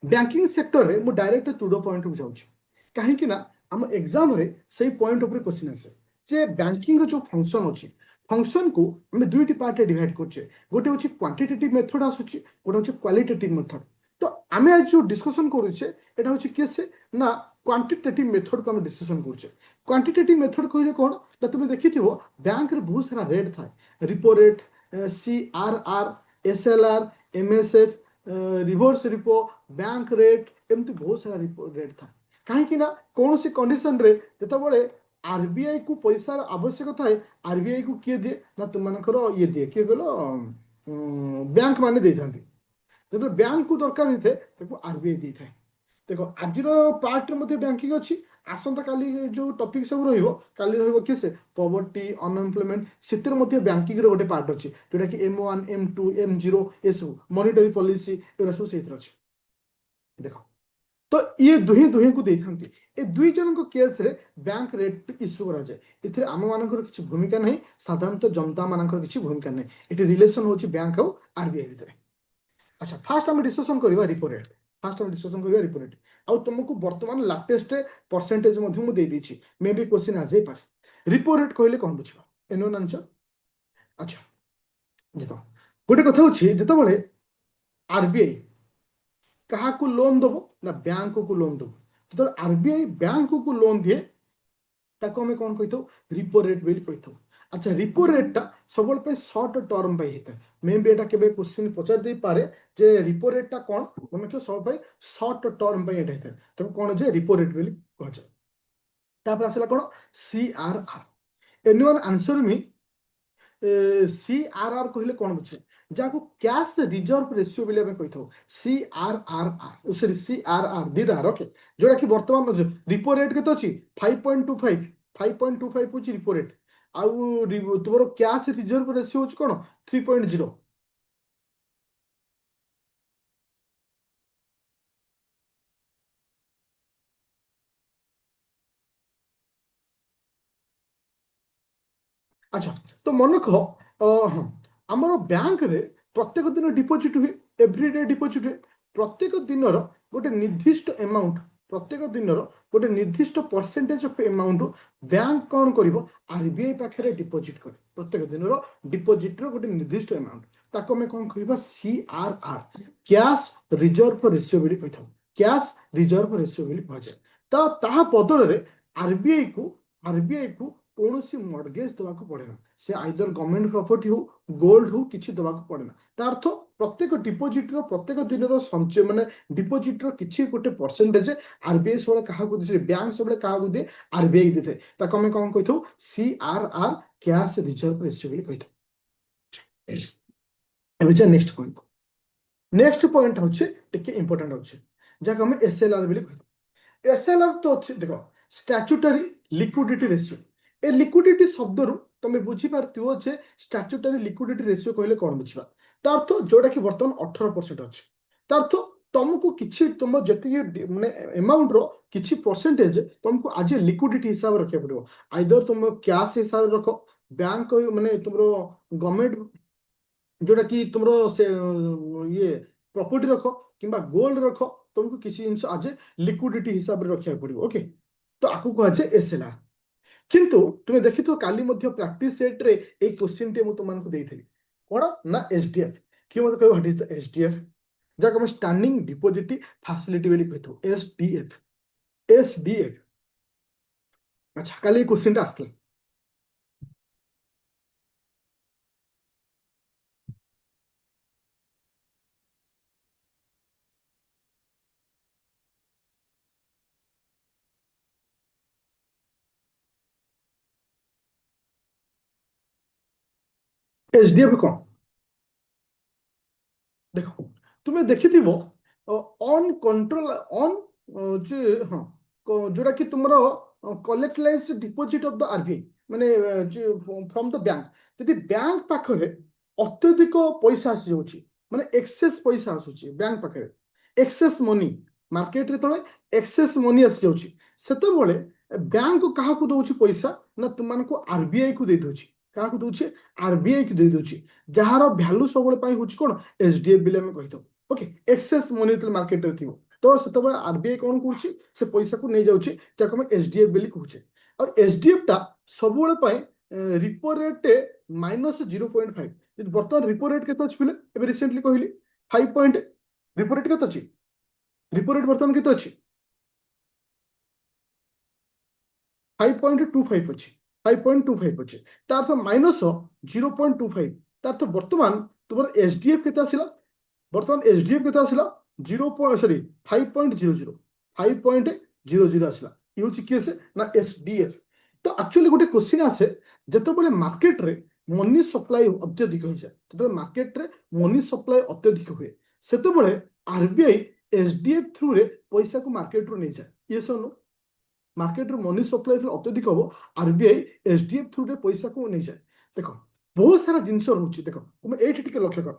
बैंकिंग सेक्टर रे मु डायरेक्ट टू द पॉइंट को जाउछि काहे ना हम एग्जाम रे सही पॉइंट ऊपर क्वेश्चन आसे जे बैंकिंग रो जो फंक्शन अछि फंक्शन को हम दुईटी पार्ट डिवाइड करछे गोटे होछि क्वांटिटेटिव मेथड आसुछि गोटे होछि क्वालिटेटिव मेथड तो आमे आज जो डिस्कशन करूछे एटा होछि केसे ना क्वांटिटेटिव मेथड को हम डिस्कशन करूछे क्वांटिटेटिव मेथड कहले कोन त तुमे देखिथिबो बैंक रे बहुत सारा रेट थाए repo rate CRR SLR MSF reverse repo bank rate एमती बहुत सारा रेट था कहीं कौन सी कंडीशन रे जिते आरबीआई को पैसा आवश्यक थाए आरबीआई को किए दिए ना तुम ये दिए किए कहल बैंक माने दे था जो बैंक को दरकार होता है आरबीआई दे था देख आज पार्ट में बैंकिंग अच्छी आसंता काली जो टॉपिक सब काली किए से पॉवर्टी अनएम्प्लॉयमेंट से बैंकिंग गोटे पार्ट अच्छी जोटा कि M1 M2 M0 ये सब मॉनिटरी पॉलिसी एगुरा सब से अच्छी देख तो ये दुहे दुहे को दे थांती ए दुई जन को केस रे बैंक रेट इश्यू करा जाए इथे आम मानकर किसी भूमिका नहीं साधारणतः जनता मानकर किसी भूमिका नहीं इटे रिलेशन होची बैंक और आरबीआई भितर अच्छा फास्ट हम डिस्कशन करबा रिपो रेट फास्ट हम डिस्कशन करबा रिपो रेट आउ तुमको वर्तमान लेटेस्ट परसेंटेज मध्य मु दे दीची मे बी क्वेश्चन आ जाय पारे रिपो रेट कहले कोन बुझबा एनो आंसर अच्छा जेतो गोटे कथा होची जेतो बळे आरबीआई कहा को लोन दबो ना बैंक को लोन दबो तो आरबीआई बैंक को लोन दिए ताको हमें कौन कही रिपो रेट बोली कही अच्छा रिपो रेटा सब सर्ट टर्म होता है मे भी यहाँ के क्वेश्चन पचार दे पारे जे रिपो रेटा कौन मन सब सर्ट टर्म होता है तब कौन जे रिपो रेट बोली कह आसला कौन CRR annual answer me CRR कहले कौन बुझे ଯାହାକୁ କ୍ୟାଶ ରିଜର୍ଭ ରେସିଓ ବୋଲି ଆମେ କହିଥାଉ। CRR ସରି CRR ଦିଟା ଓକେ, ଯୋଉଟା କି ବର୍ତ୍ତମାନ ରିପୋ ରେଟ୍ କେତେ ଅଛି 5.25, 5.25 ହଉଛି ରିପୋ ରେଟ୍। ଆଉ ତୁମର କ୍ୟାଶ ରିଜର୍ଭ ରେସିଓ ହଉଛି କଣ 3.0। আচ্ছা, তো মনে কহ ହଁ ଆମର ବ୍ୟାଙ୍କରେ ପ୍ରତ୍ୟେକ ଦିନ ଡିପୋଜିଟ୍ ହୁଏ, ଏଭ୍ରିଡେ ଡିପୋଜିଟ୍ ହୁଏ। ପ୍ରତ୍ୟେକ ଦିନର ଗୋଟେ ନିର୍ଦ୍ଦିଷ୍ଟ ଏମାଉଣ୍ଟ, ପ୍ରତ୍ୟେକ ଦିନର ଗୋଟେ ନିର୍ଦ୍ଦିଷ୍ଟ ପରସେଣ୍ଟେଜ ଅଫ୍ ଏମାଉଣ୍ଟ ବ୍ୟାଙ୍କ କ'ଣ କରିବ, RBI ପାଖରେ ଡିପୋଜିଟ୍ କରେ। ପ୍ରତ୍ୟେକ ଦିନର ଡିପୋଜିଟ୍ର ଗୋଟେ ନିର୍ଦ୍ଦିଷ୍ଟ ଏମାଉଣ୍ଟ, ତାକୁ ଆମେ କ'ଣ କହିବା CRR, କ୍ୟାଶ ରିଜର୍ଭ ରେସିଓ ବୋଲି କହିଥାଉ। କ୍ୟାଶ ରିଜର୍ଭ ରେସିଓ ବୋଲି କୁହାଯାଏ। ତ ତାହା ବଦଳରେ ଆରବିଆଇ କୁ କୌଣସି ମର୍ଗେଜ ଦେବାକୁ ପଡେ ନା। ସେ ଆଇଦର ଗଭର୍ଣ୍ଣମେଣ୍ଟ ପ୍ରପର୍ଟି ହଉ, ଗୋଲ୍ଡ ହଉ, କିଛି ଦେବାକୁ ପଡେ ନା। ତା ଅର୍ଥ ପ୍ରତ୍ୟେକ ଡିପୋଜିଟ୍ର ପ୍ରତ୍ୟେକ ଦିନର ସଞ୍ଚୟ ମାନେ ଡିପୋଜିଟ୍ର କିଛି ଗୋଟେ ପରସେଣ୍ଟେଜ RBI ସବୁବେଳେ କାହାକୁ ଦିଏ, ବ୍ୟାଙ୍କ ସବୁବେଳେ କାହାକୁ ଦିଏ, RBI ଦେଇଥାଏ। ତାକୁ ଆମେ କ'ଣ କହିଥାଉ CRR, କ୍ୟାଶ ରିଜର୍ଭ ରେସିଓ ବୋଲି କହିଥାଉ। ଏବେ ଯା ନେକ୍ସଟ ପଏଣ୍ଟ। ନେକ୍ସଟ ପଏଣ୍ଟ ହଉଛି ଟିକେ ଇମ୍ପୋର୍ଟାଣ୍ଟ ହଉଛି, ଯାହାକୁ ଆମେ SLR ବୋଲି କହିଥାଉ। SLR ତ ଅଛି ଦେଖ, ଷ୍ଟାଚୁଟାରୀ ଲିକ୍ୱିଡିଟି ରେସିଓ। ଏ ଲିକ୍ୱିଡିଟି ଶବ୍ଦରୁ ତମେ ବୁଝିପାରୁଥିବ ଯେ ଷ୍ଟାଚୁଟାରୀ ଲିକ୍ୱିଡିଟି ରେସିଓ କହିଲେ କ'ଣ ବୁଝିବା। ତା ଅର୍ଥ ଯୋଉଟା କି ବର୍ତ୍ତମାନ 18% ଅଛି। ତା ଅର୍ଥ ତମକୁ କିଛି ତୁମ ଯେତିକି ମାନେ ଏମାଉଣ୍ଟର କିଛି ପରସେଣ୍ଟେଜ ତମକୁ ଆଜି ଲିକ୍ୱିଡିଟି ହିସାବରେ ରଖିବାକୁ ପଡିବ। ଆଇଦର ତୁମ କ୍ୟାଶ ହିସାବରେ ରଖ, ବ୍ୟାଙ୍କ ମାନେ ତୁମର ଗଭର୍ଣ୍ଣମେଣ୍ଟ ଯୋଉଟା କି ତୁମର ସେ ଇଏ ପ୍ରପର୍ଟି ରଖ, କିମ୍ବା ଗୋଲ୍ଡ ରଖ, ତମକୁ କିଛି ଜିନିଷ ଆଜି ଲିକ୍ୱିଡିଟି ହିସାବରେ ରଖିବାକୁ ପଡିବ। ଓକେ, ତ ଆକୁ କୁହାଯାଏ SLR। କିନ୍ତୁ ତୁମେ ଦେଖିଥିବ କାଲି ମଧ୍ୟ ପ୍ରାକ୍ଟିସ ସେଟରେ ଏଇ କ୍ୱେଶ୍ଚିନଟି ମୁଁ ତୁମମାନଙ୍କୁ ଦେଇଥିଲି। କ'ଣ ନା SDF। କିଏ ମୋତେ କହିବ ହ୍ୱାଟ ଇଜ ଦ SDF? ଯାହାକୁ ଆମେ ଷ୍ଟାଣ୍ଡିଂ ଡିପୋଜିଟ୍ ଫାସିଲିଟି ବୋଲି କହିଥାଉ, SDF। SDF। ଆଚ୍ଛା, କାଲି ଏଇ କ୍ୱେଶ୍ଚିନଟା ଆସିଥିଲା। SDF କ'ଣ? ଦେଖ, ତୁମେ ଦେଖିଥିବ ଅନ୍ କଣ୍ଟ୍ରୋଲ ଅନ୍ ଯେ ହଁ ଯୋଉଟା କି ତୁମର କଲେକ୍ଟଲାଇଜ ଡିପୋଜିଟ୍ ଅଫ୍ ଦ RBI, ମାନେ ଫ୍ରମ୍ ଦ ବ୍ୟାଙ୍କ। ଯଦି ବ୍ୟାଙ୍କ ପାଖରେ ଅତ୍ୟଧିକ ପଇସା ଆସିଯାଉଛି, ମାନେ ଏକ୍ସେସ୍ ପଇସା ଆସୁଛି ବ୍ୟାଙ୍କ ପାଖରେ, ଏକ୍ସେସ୍ ମନି ମାର୍କେଟରେ ତଳେ ଏକ୍ସେସ୍ ମନି ଆସିଯାଉଛି, ସେତେବେଳେ ବ୍ୟାଙ୍କ କାହାକୁ ଦଉଛି ପଇସା ନା ତୁମମାନଙ୍କୁ RBI କୁ ଦେଇ ଦଉଛି। କାହାକୁ ଦଉଛି? RBI କୁ ଦେଇ ଦଉଛି, ଯାହାର ଭ୍ୟାଲୁ ସବୁବେଳେ ପାଇଁ ହଉଛି କ'ଣ SDF ବୋଲି ଆମେ କହିଥାଉ। ଓକେ, ଏକ୍ସେସ୍ ମନି ଯେତେବେଳେ ମାର୍କେଟରେ ଥିବ, ତ ସେତେବେଳେ RBI କ'ଣ କରୁଛି, ସେ ପଇସାକୁ ନେଇଯାଉଛି, ଯାହାକୁ ଆମେ SDF ବୋଲି କହୁଛେ। ଆଉ SDF ଟା ସବୁବେଳେ ପାଇଁ ରିପୋ ରେଟ୍ -0.5। ବର୍ତ୍ତମାନ ରିପୋ ରେଟ୍ କେତେ ଅଛି ପିଲେ? ଏବେ ରିସେଣ୍ଟଲି କହିଲି 5 ପଏଣ୍ଟ। ରିପୋ ରେଟ୍ କେତେ ଅଛି? ରିପୋ ରେଟ୍ ବର୍ତ୍ତମାନ କେତେ ଅଛି? 5.25 ଅଛି। 5.25 ଅଛି, ତା ଅର୍ଥ -0.25। ତା ଅର୍ଥ ବର୍ତ୍ତମାନ ତୁମର SDF କେତେ ଆସିଲା? ବର୍ତ୍ତମାନ SDF କେତେ ଆସିଲା? 5.00 5.00 ଆସିଲା। ଇଏ ହେଉଛି କିଏ ସେ? ନା SDF। ତ ଆକ୍ଚୁଆଲି ଗୋଟେ କ୍ୱେଶ୍ଚିନ୍ ଆସେ, ଯେତେବେଳେ ମାର୍କେଟରେ ମନି ସପ୍ଲାଇ ଅତ୍ୟଧିକ ହେଇଯାଏ, ଯେତେବେଳେ ମାର୍କେଟରେ ମନି ସପ୍ଲାଇ ଅତ୍ୟଧିକ ହୁଏ, ସେତେବେଳେ RBI SDF ଥ୍ରୁରେ ପଇସାକୁ ମାର୍କେଟରୁ ନେଇଯାଏ। ଇଏ ଶୁଣୁ, ମାର୍କେଟରେ ମନି ସପ୍ଲାଇ ଅତ୍ୟଧିକ ହବ, RBI SDF ଥ୍ରୁରେ ପଇସାକୁ ନେଇଯାଏ। ଦେଖ, ବହୁତ ସାରା ଜିନିଷ ରହୁଛି। ଦେଖ, ତୁମେ ଏଇଠି ଟିକେ ଲକ୍ଷ୍ୟ କର।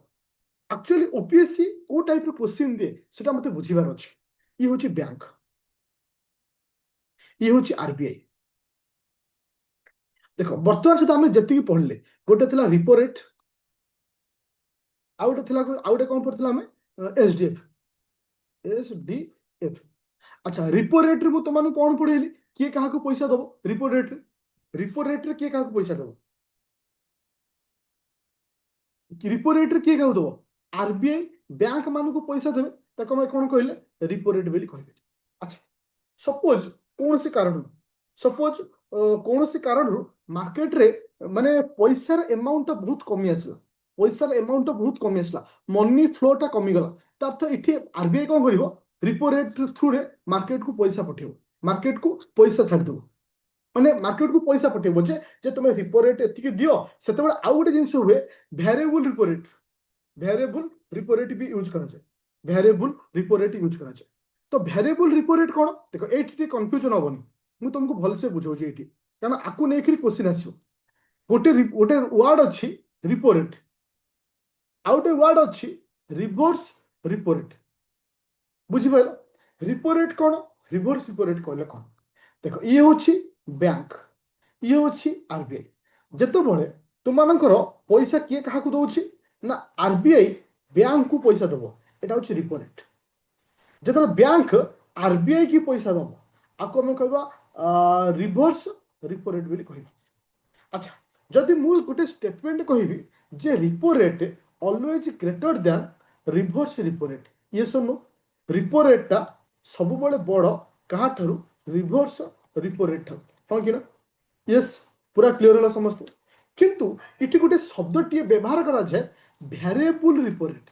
ଆକ୍ଚୁଆଲି OPSC କୋଉ ଟାଇପର କ୍ୱେଶ୍ଚିନ୍ ଦିଏ ସେଟା ମତେ ବୁଝିବାର ଅଛି। ଇଏ ହେଉଛି ବ୍ୟାଙ୍କ, ଇଏ ହେଉଛି RBI। ଦେଖ, ବର୍ତ୍ତମାନ ସୁଦ୍ଧା ଆମେ ଯେତିକି ପଢିଲେ, ଗୋଟେ ଥିଲା ରିପୋ ରେଟ୍, ଆଉ ଗୋଟେ ଥିଲା, ଆଉ ଗୋଟେ କ'ଣ ପଢିଥିଲା ଆମେ? SDF। ଆଚ୍ଛା, ରିପୋ ରେଟ୍ରେ ମୁଁ ତୁମମାନଙ୍କୁ କ'ଣ ପଢେଇଲି? କିଏ କାହାକୁ ପଇସା ଦବ ରିପୋ ରେଟ୍ରେ? ରିପୋ ରେଟ୍ରେ କିଏ କାହାକୁ ପଇସା ଦବ? ରିପୋ ରେଟ୍ରେ କିଏ କାହାକୁ ଦବ? RBI ବ୍ୟାଙ୍କ ମାନଙ୍କୁ ପଇସା ଦେବେ, ତାକୁ ଆମେ କ'ଣ କହିଲେ? ରିପୋ ରେଟ୍ ବୋଲି କହିଲେ। ଆଚ୍ଛା, ସପୋଜ କୌଣସି କାରଣରୁ ସପୋଜ କୌଣସି କାରଣରୁ ମାର୍କେଟରେ ମାନେ ପଇସାର ଏମାଉଣ୍ଟଟା ବହୁତ କମି ଆସିଲା, ପଇସାର ଏମାଉଣ୍ଟଟା ବହୁତ କମି ଆସିଲା, ମନି ଫ୍ଲୋଟା କମିଗଲା। ତା ଅର୍ଥ ଏଠି RBI କ'ଣ କରିବ? ରିପୋ ରେଟ୍ ଥ୍ରୁରେ ମାର୍କେଟକୁ ପଇସା ପଠେଇବ, ମାର୍କେଟକୁ ପଇସା ଛାଡ଼ିଦେବ। ମାନେ ମାର୍କେଟକୁ ପଇସା ପଠେଇବ ଯେ ଯେ ତୁମେ ରିପୋ ରେଟ୍ ଏତିକି ଦିଅ। ସେତେବେଳେ ଆଉ ଗୋଟେ ଜିନିଷ ହୁଏ, variable repo rate. Variable repo rate भी यूज करा जाए ভ্যারিয়েবল রিপো রেট यूज करा जाए तो ভ্যারিয়েবল রিপো রেট কোন দেখো এইটি টি কনফ্यूजन হবনি ମୁଁ तुमको भलसे बुझाऊँ ये कारण आपको नहीं क्वेश्चन आसो गोटे गोटे वर्ड अच्छी रिपो रेट आउ गोटे वर्ड अच्छी रिवर्स रिपो रेट बुझिपार रिपो रेट कौन रिवर्स रिपो रेट कहले कौन देख ये हूँ बैंक ये हूँ आरबीआई जितेबाला तुमर पैसा किए क्या दौर ना आरबीआई बैंक को पैसा दब यहाँ हूँ रिपो रेट जो बैंक आरबीआई की पैसा दब आपको आम कह रिवर्स रिपो रेट बोली कह अच्छा जदि मुझे गोटे स्टेटमेंट कहबी जे repo rate always greater than reverse repo rate ये सुनो रिपो रेटा सब बड़ क्या रिवर्स रिपो रेट हाँ कि यस पूरा क्लियर है समस्त किंतु इटी गोटे शब्द टी व्यवहार करा जाए variable repo rate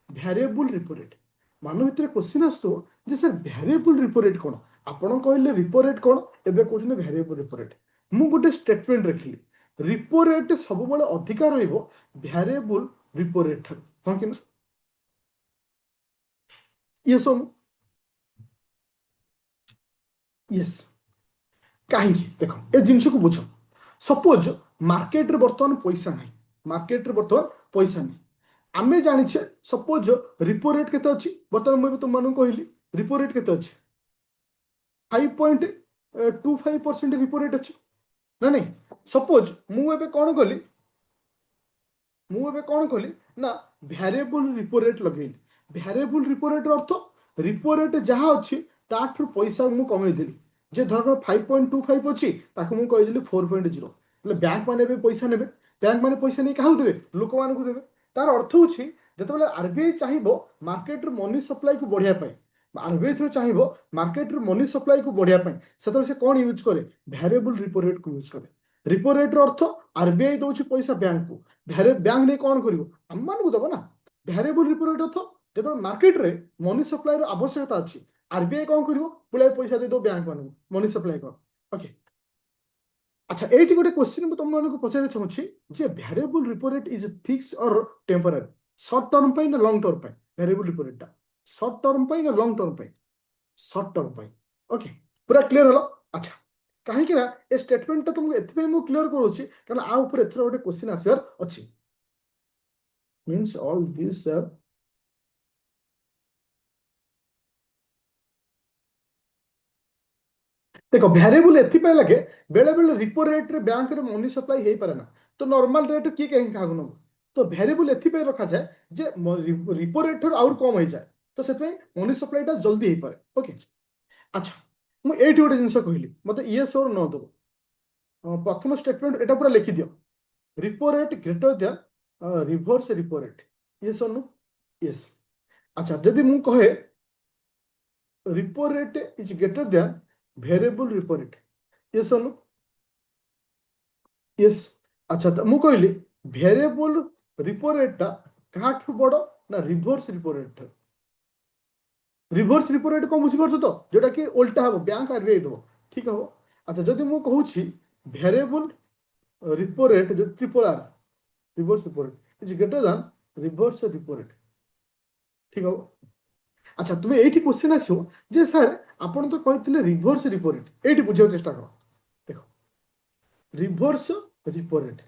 variable repo rate मान भितर क्वेश्चन आसतो जे सर भ्यारिएबल रिपो रेट कौन आपण कहले रिपो रेट कौन एबे कहउछन भ्यारिएबल रिपो रेट मु गोटे स्टेटमेंट रखिली रिपो रेट सब बड़े अधिका रहिबो भ्यारिएबल रिपो रेट हाँ कि ये सब यस कहीं देख ए जिनस को बुझ सपोज मार्केट रे बर्तमान पैसा नहीं मार्केट रे बर्तमान पैसा नहीं आमे जानिछे सपोज रिपो रेट केते अछि बर्तमान मैं तुम मानु कहली रिपो रेट केते अछि 5.25% रिपो रेट अछि ना नहीं सपोज मु एबे कोन कली ना भ्यारिएबल रिपो रेट लगेली भ्यारिएबल रिपो रेट अर्थ रिपो रेट जहाँ अच्छी ताठू पैसा मु कमे देली जे धर 5.25 अच्छी ताकू मु कहिदेली 4.0 बैंक माने भी पैसा नेबे बैंक माने पैसा नहीं क्या देवे लोक मान को देवे तार अर्थ होची जेतेबेले आरबीआई चाहिबो मार्केट रे मनी सप्लाई को बढ़िया पाए आरबीआई थ्रू चाहिबो मार्केट रे मनी सप्लाई को बढ़िया पाए सेतबेले से कोन यूज करे भ्यारिएबल रिपो रेट को यूज करे रिपो रेट रो अर्थ आरबीआई दउची पैसा बैंक को बैंक ने कौन करिवो हम मान को दबो ना भ्यारिएबल रिपो रेट अर्थ जेतेबेले मार्केट रे मनी सप्लाई रो आवश्यकता अछि आरबीआई कौन करिवो पुळे पैसा दे दो बैंक मान मनी सप्लाई कर ओके अच्छा एटी गोटे क्वेश्चन मैं तुम मानक पचारे चाहूँगी जे variable repo rate is fix और टेम्पररी शॉर्ट टर्म पे ना लॉन्ग टर्म पे variable repo rate short term पे ना लॉन्ग टर्म पे शॉर्ट टर्म पे ओके पूरा क्लियर हलो अच्छा कहीं ना ए स्टेटमेंट तुमको एथि मु क्लियर करूची कारण आ ऊपर एथरा गोटे क्वेश्चन आसीर अछि मींस ऑल दिस सर देखो भ्यारिएबल एथि लगे बेले बेले रिपो रेट रे बैंक रे मनी सप्लाई हे पारे ना तो नॉर्मल रेट किए कहीं क्या नब तो भ्यारिएबल एथि रखा जाए जे रिपो रेट आउर कम हो जाए तो से मनी सप्लाईटा जल्दी हो पाए ओके अच्छा मुझे गोटे जिन कहली मतलब येस और नो दब प्रथम स्टेटमेंट एटा पूरा लिखि दियो repo rate greater than reverse repo rate yes और नो यस अच्छा जदि मु कहे repo rate is greater than variable repo rate yes और नो यस अच्छा तो मु कहली वेरिएबल रिपो रेटा क्या बड़ ना reverse repo rate reverse repo rate कौन बुझीपार तो जोटा कि उल्टा हम बैंक आरबीआई दब ठीक हम अच्छा जदि मु कहूँ वेरिएबल रिपो रेट जो triple R reverse repo rate is greater than reverse repo rate ठीक हम अच्छा तुम्हें ये क्वेश्चन आसो जे सर आपन तो कहते रिवर्स रिपो रेट ये बुझा चेष्टा कर देखो रिवर्स रिपो रेट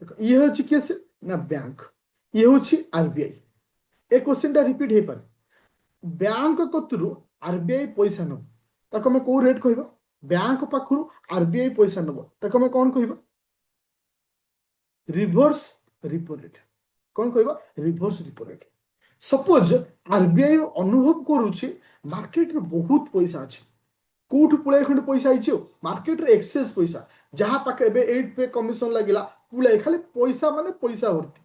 देखो ये हूँ किए से ना बैंक ये हूँ आरबीआई ए क्वेश्चन टा रिपीट हो पारे बैंक कतरू आरबीआई पैसा नब ताको आम कौ रेट कह बैंक पाखु आरबीआई पैसा नब ताको आम कौन कह रिवर्स रिपो रेट कौन कह reverse repo rate suppose RBI अनुभव करुच्ची मार्केट रे बहुत पैसा अच्छे कौटू पुळे खंड पैसा आई मार्केट रे एक्सेस पैसा जहाँ पाखे 8 पे कमिशन लगिला पुळे खाली पैसा माने पैसा भर्ती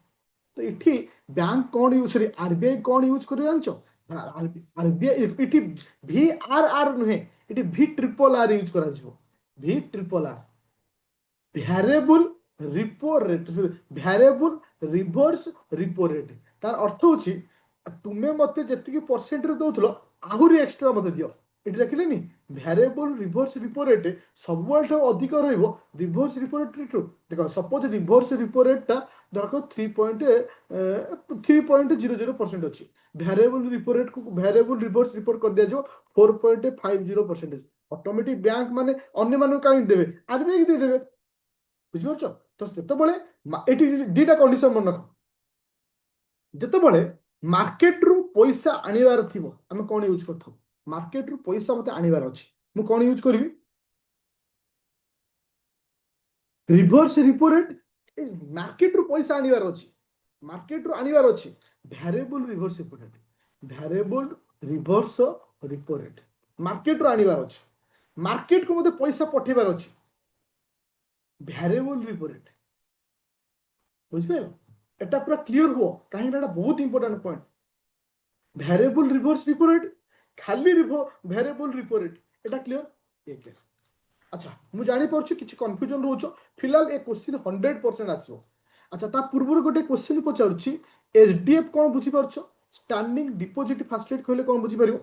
तो इठी बैंक कौन यूज करी आरबीआई कौन यूज कर जानचो आरबीआई इठी भी आर आर नुहे इठी भी ट्रिपल आर यूज करा जिवो भी triple R variable repo rate variable reverse repo rate तार अर्थ होची तुम्हें मते जति परसेंट रे दउथलो आहुरी एक्स्ट्रा मते दियो इठी रखिलेनी भ्यारिएबल रिभर्स रिपो रेट सब अधिक रिभर्स रिपो रेट देख सपोज रिभर्स रिपो रेटा धरक 3.00% अच्छी भ्यारिएबल रिपो रेट को भ्यारिएबल रिभर्स रिपोर्ट कर दिया 4.50% ऑटोमेटिक बैंक माने अन्य मानक कहीं देवे आरबीआई दे देवे बुझिपारछ तो सेतबेले एटी दीटा कंडीशन मन रख जेतबेले मार्केट रु पैसा आनिबार थिबो हम कोन यूज करथौ मार्केट रु पैसा मते आनिबार अछि मु कोन यूज करबी रिभर्स रिपो रेट मार्केट रु पैसा आनिबार अछि मार्केट रु आनिबार अछि variable reverse repo rate variable reverse repo rate market रु आनिबार अछि मार्केट को मते पैसा पठेबार अछि भ्यारिएबल रिपो रेट बुझिले एटा पूरा क्लियर हो कहीं एटा बहुत important point variable reverse repo rate खाली भ्यारिएबल रिपो रेट एटा क्लियर एक अच्छा मु जानी परछु किछि कंफ्यूजन रहउछो फिलहाल ए क्वेश्चन 100% आसीबो अच्छा ता पूर्व गोटे क्वेश्चन पचारछि एचडीएफ कोन बुझी परछो स्टैंडिंग डिपॉजिट फैसिलिटी कहले कोन बुझी परिबो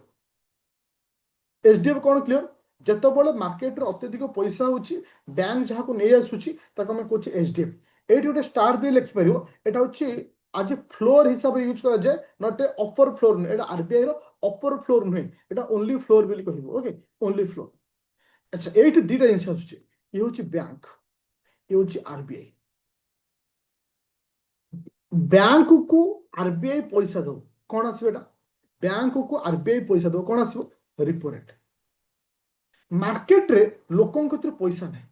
एचडीएफ कोन क्लियर जेतबेले मार्केट रे अत्यधिक पैसा होछि बैंक जहा को नै आसुछि ताको हम कोछि एचडीएफ एटी गोटे स्टार दे लिखि परिबो एटा होछि आज फ्लोर हिसाब रे यूज करा जाय नॉट ए अपर फ्लोर एटा आरबीआई रो अपर फ्लोर नै एटा ओनली फ्लोर बिल कहिबो ओके ओनली फ्लोर अच्छा एट दीटा जिन आसुचे ये हूँ बैंक ये हूँ आरबीआई बैंक को आरबीआई पैसा दो कौन आसो बैंक को आरबीआई पैसा दो कौन आसो रिपो रेट मार्केट रे लोकन कतिर पैसा नहीं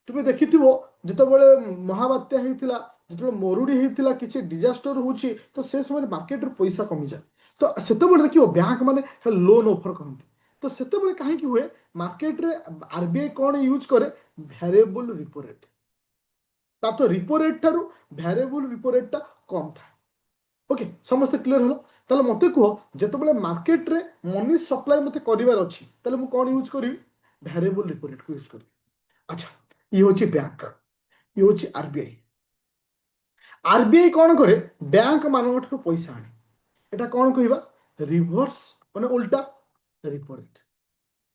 तुम देखि जितेबाला महाबात्या होता जो मरुड़ी होता किसी डिजास्टर होची तो से समय मार्केट रे पैसा कमी जाए तो से देखिए बैंक माने लोन ऑफर करते तो से कहीं हुए मार्केट रे आरबीआई कौन यूज करे भ्यारिएबल रिपो रेट ता तो रिपो रेट ठारू भ्यारिएबल रिपो रेट टा कम था ओके समस्त क्लियर हलो ताले मते कहो जेतेबेले मार्केट रे मनी सप्लाई मते करिवार अछि ताले मु कोन यूज करिवि भ्यारिएबल रिपो रेट को यूज करिवि अच्छा ये होची बैंक ये होची आरबीआई आरबीआई कौन करे बैंक मानक पैसा आने एटा कौन कहवा रिभर्स माने उल्टा रिपो रेट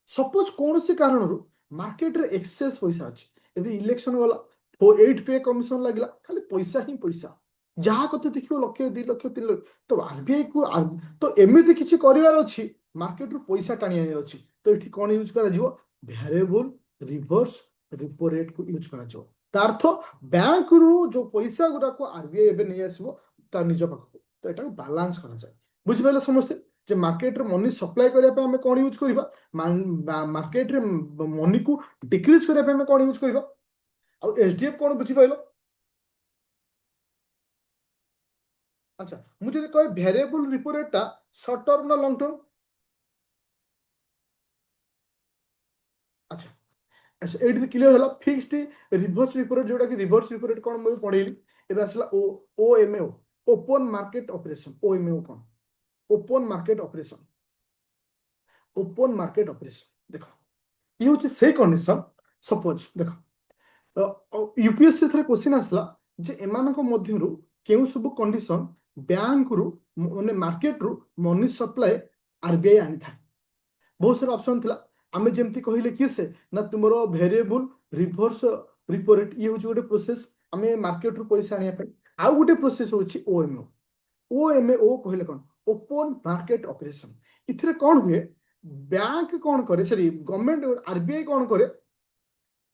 सपोज कौन से कारण मार्केट रे एक्सेस पैसा अच्छी यदि इलेक्शन गला 8 पे कमिशन लगला खाली पैसा ही पैसा जहाँ कते देखियो लक्ष 2 लक्ष 3 लक्ष तो आरबीआई को तो एमिति किछि करिवार अछि मार्केट रो पैसा टाणी आनी अछि तो एठी कोन यूज करा जिवो भ्यारिएबल रिभर्स रिपो रेट को यूज करा जिवो तार्थ बैंक रू जो पैसा गुरा को आरबीआई एबे नै आसीबो ता निज पाखो तो एटा बैलेंस करा जाय बुझि पाइले समस्त जे मार्केट रे मनी सप्लाई करिया पे हमें कोन यूज करिबा मार्केट रे मनी को डिक्रीज करिया पे हमें कोन यूज करिबा आ एचडीएफ कोन बुझि पाइलो अच्छा मुझे कहे भ्यारिएबल रिपो रेट टा शॉर्ट टर्म ना लॉन्ग टर्म अच्छा अच्छा एटी क्लियर होला फिक्स्ड रिवर्स रिपो रेट जोटा कि रिवर्स रिपो रेट कोन मैं पढेली एबे असला ओ OMO open market operation OMO कोन open market operation open market operation देखो ये होची से कंडीशन सपोज देखो यूपीएससी थरे क्वेश्चन आसला जे एमानक मध्यरु केउ सब कंडीशन बैंक रु माने मार्केट रु मनी सप्लाई आरबीआई आनी था बहुत सारा ऑप्शन थिला आमे जेमती कहिले कि से ना तुमरो वेरिएबल रिवर्स रिपो रेट ये होची गोटे प्रोसेस आमे मार्केट रु पैसा आनिया पे आ गोटे प्रोसेस होची ओएमओ ओएमओ कहले कोन ओपन मार्केट ऑपरेशन इथरे कोन हुए बैंक कोन करे सॉरी गवर्नमेंट आरबीआई कोन करे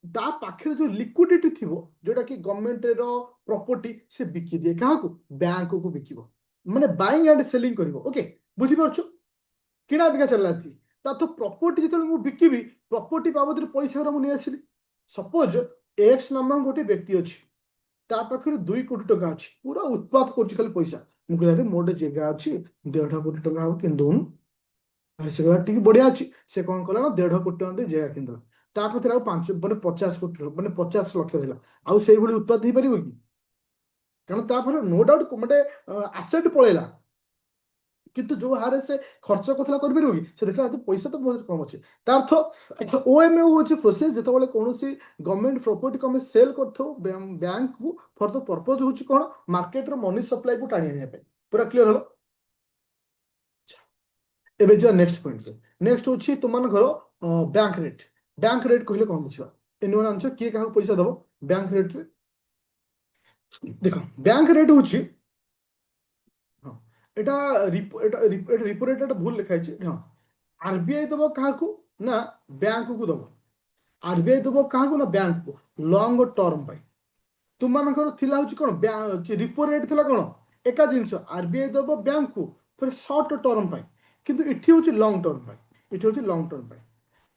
ता पाखे जो लिक्विडिटी थी जोटा कि गवर्नमेंट रो प्रॉपर्टी से बिकी दिए क्या बैंक को बिकिबो माने बाइंग एंड सेलिंग करिवो ओके बुझी परछु किना बिका चलला थी ता तो प्रॉपर्टी जतले मु बिकिबी प्रॉपर्टी बाबद पैसा रा मु नै आसिली सपोज एक्स नाम गोटे व्यक्ति अछि ता पाखे 2 कोटी टका अछि पूरा उत्पाद करछि खाली पैसा मु कहले मोटे जगह अछि 1.5 कोटी टका हो किंदुन अरे से ठीक बढ़िया अछि से कोन कला ना 1.5 कोटी टका दे जगह किंदला ता कथरा 5 माने 50 कोटी माने 50 लाख देला आउ सेही भली उत्पाद दै परिबो कि कारण ता फल नो डाउट माने एसेट पळेला किंतु जो हारे से खर्च करथला कर परिबो कि से देखला तो पैसा तो बहुत कम अछि ता अर्थ ओएमओ होची प्रोसेस जते बेले कोनोसी गवर्नमेंट प्रॉपर्टी को हम सेल करथो बैंक को फॉर द पर्पस होची कोन मार्केट रो मनी सप्लाई को टाणी आने पे पूरा क्लियर हलो एबे जो नेक्स्ट पॉइंट नेक्स्ट होची तुमन घर ବ୍ୟାଙ୍କ ରେଟ୍। ବ୍ୟାଙ୍କ ରେଟ୍ କହିଲେ କ'ଣ ବୁଝିବା? ଏନିୱାନ୍ ଆନ୍ସର? କିଏ କାହାକୁ ପଇସା ଦବ ବ୍ୟାଙ୍କ ରେଟ୍ରେ? ଦେଖ, ବ୍ୟାଙ୍କ ରେଟ୍ ହଉଛି, ହଁ, এটা রিপো রেট এটা ভুল লেখা হয়েছে। হ্যাঁ, আরবিআই দেব কাহাকু না ব্যাঙ্কକୁ দেব। আরবিআই দেব কাহাকু না ব্যাঙ্কକୁ লଙ୍ଗ ଟର୍ମ ପାଇଁ। ତୁମମାନଙ୍କର ଥିଲା ହଉଛି କ'ଣ, ରିପୋ ରେଟ୍ ଥିଲା କ'ଣ ଏକା ଜିନିଷ, ଆରବିଆଇ ଦେବ ବ୍ୟାଙ୍କକୁ ଫେର ସର୍ଟ ଟର୍ମ ପାଇଁ, କିନ୍ତୁ ଏଠି ହଉଛି ଲଙ୍ଗ ଟର୍ମ ପାଇଁ। ଏଠି ହଉଛି ଲଙ୍ଗ ଟର୍ମ ପାଇଁ।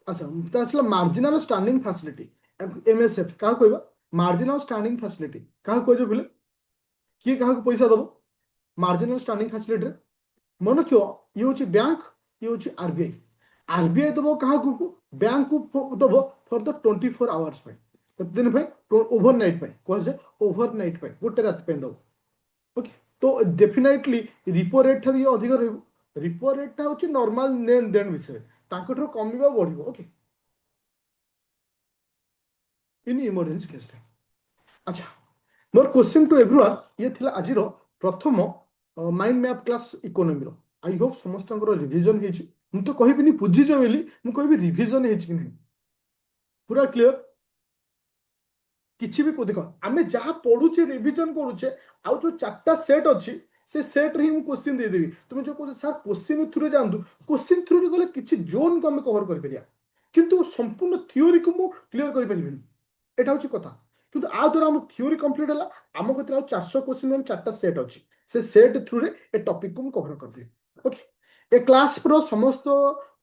ଆଚ୍ଛା, ତା ଆସିଲା ମାର୍ଜିନାଲ ଷ୍ଟାଣ୍ଡିଂ ଫାସିଲିଟି, MSF କାହାକୁ କହିବା? ମାର୍ଜିନାଲ ଷ୍ଟାଣ୍ଡିଂ ଫାସିଲିଟି କାହାକୁ କୁହାଯିବ ପିଲେ? କିଏ କାହାକୁ ପଇସା ଦବ ମାର୍ଜିନାଲ ଷ୍ଟାଣ୍ଡିଂ ଫାସିଲିଟିରେ? ମନେ ରଖିବ, ଇଏ ହଉଛି ବ୍ୟାଙ୍କ, ଇଏ ହଉଛି ଆରବିଆଇ। ଆରବିଆଇ ଦେବ କାହାକୁ? ବ୍ୟାଙ୍କକୁ ଦେବ ଫର ଦ 24 ଆୱାର୍ସ ପାଇଁ। କେତେ ଦିନ ପାଇଁ? ଓଭର ନାଇଟ୍ ପାଇଁ କୁହାଯାଏ। ଓଭର ନାଇଟ୍ ପାଇଁ, ଗୋଟେ ରାତି ପାଇଁ ଦେବ। ଓକେ, ତ ଡେଫିନେଟଲି ରିପୋ ରେଟ୍ ଠାରୁ ଇଏ ଅଧିକ ରହିବ। ରିପୋ ରେଟ୍ଟା ହଉଛି ନର୍ମାଲ ନେନ୍ ଦେନ୍ ବିଷୟରେ, ତାଙ୍କଠାରୁ କମିବ ବଢିବ। ଓକେ, ଇନ୍ ଇମର୍ଜେନ୍ସି କେସ୍ରେ। ଆଚ୍ଛା, ମୋର କ୍ୱେଶ୍ଚିନ୍ ଟୁ ଏଭ୍ରିୱାନ୍, ଇଏ ଥିଲା ଆଜିର ପ୍ରଥମ ମାଇଣ୍ଡ ମ୍ୟାପ୍ କ୍ଲାସ୍ ଇକୋନୋମିର। ଆଇ ହୋପ୍ ସମସ୍ତଙ୍କର ରିଭିଜନ୍ ହେଇଛି। ମୁଁ ତ କହିବିନି ବୁଝିଛ ବୋଲି, ମୁଁ କହିବି ରିଭିଜନ୍ ହେଇଛି କି ନାହିଁ। ପୁରା କ୍ଲିୟର? କିଛି ବି ଦେଖ, ଆମେ ଯାହା ପଢୁଛେ ରିଭିଜନ କରୁଛେ, ଆଉ ଯୋଉ 4ଟା ସେଟ୍ ଅଛି ସେ ସେଟ୍ରେ ହିଁ ମୁଁ କ୍ୱେଶ୍ଚିନ୍ ଦେଇଦେବି। ତୁମେ ଯୋଉ କହୁଛ ସାର୍ କ୍ୱେଶ୍ଚିନ୍ ଥ୍ରୁରେ ଯାଆନ୍ତୁ, କ୍ୱେଶ୍ଚିନ୍ ଥ୍ରୁରେ ଗଲେ କିଛି ଜୋନ୍କୁ ଆମେ କଭର କରିପାରିବା, କିନ୍ତୁ ସମ୍ପୂର୍ଣ୍ଣ ଥିଓରିକୁ ମୁଁ କ୍ଲିୟର କରିପାରିବିନି। এটা হচ্ছে কথা। কিন্তু ଆ ଦ୍ୱାରା ଆମ ଥିଓରି କମ୍ପ୍ଲିଟ୍ ହେଲା। ଆମ କତିରେ ଆଉ 400 କ୍ୱେଶ୍ଚିନ୍ ମାନେ 4ଟା ସେଟ୍ ଅଛି। ସେ ସେଟ୍ ଥ୍ରୁରେ ଏ ଟପିକକୁ ମୁଁ କଭର କରିଦେବି। ଓକେ, ଏ କ୍ଲାସ୍ର ସମସ୍ତ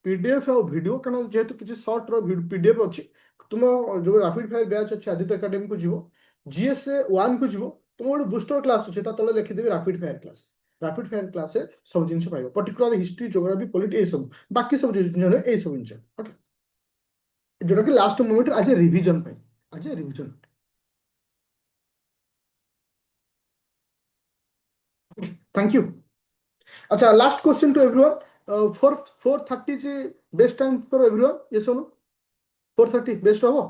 ପିଡିଏଫ୍ ଆଉ ଭିଡ଼ିଓ, କାରଣ ଯେହେତୁ କିଛି ସର୍ଟର ପିଡିଏଫ୍ ଅଛି, ତୁମ ଯୋଉ ରାପିଡ୍ ଫାୟାର ବ୍ୟାଚ୍ ଅଛି ଆଦିତ୍ୟ ଏକାଡେମୀକୁ ଯିବ, GSA 1କୁ ଯିବ, ତୁମ ଗୋଟେ ବୁଷ୍ଟର କ୍ଲାସ୍ ଅଛି, ତା ତଳେ ଲେଖିଦେବି rapid fire class. Rapid fire କ୍ଲାସ୍ରେ ସବୁ ଜିନିଷ ପାଇବ, ପର୍ଟିକୁଲାର ହିଷ୍ଟ୍ରି, ଜୋଗ୍ରାଫି, ପଲିଟି, ଏଇସବୁ। ବାକି ସବୁ ଜିନିଷ ଏଇସବୁ ଜିନିଷ। ଓକେ, ଯୋଉଟାକି ଲାଷ୍ଟ ମୋମେଣ୍ଟରେ ଆଜି ରିଭିଜନ୍ ପାଇଁ, ଆଜି ରିଭିଜନ୍। Thank you. अच्छा, last question to everyone, 4:30 is best time for everyone, ये सुनो, 4:30 बेस्ट हो?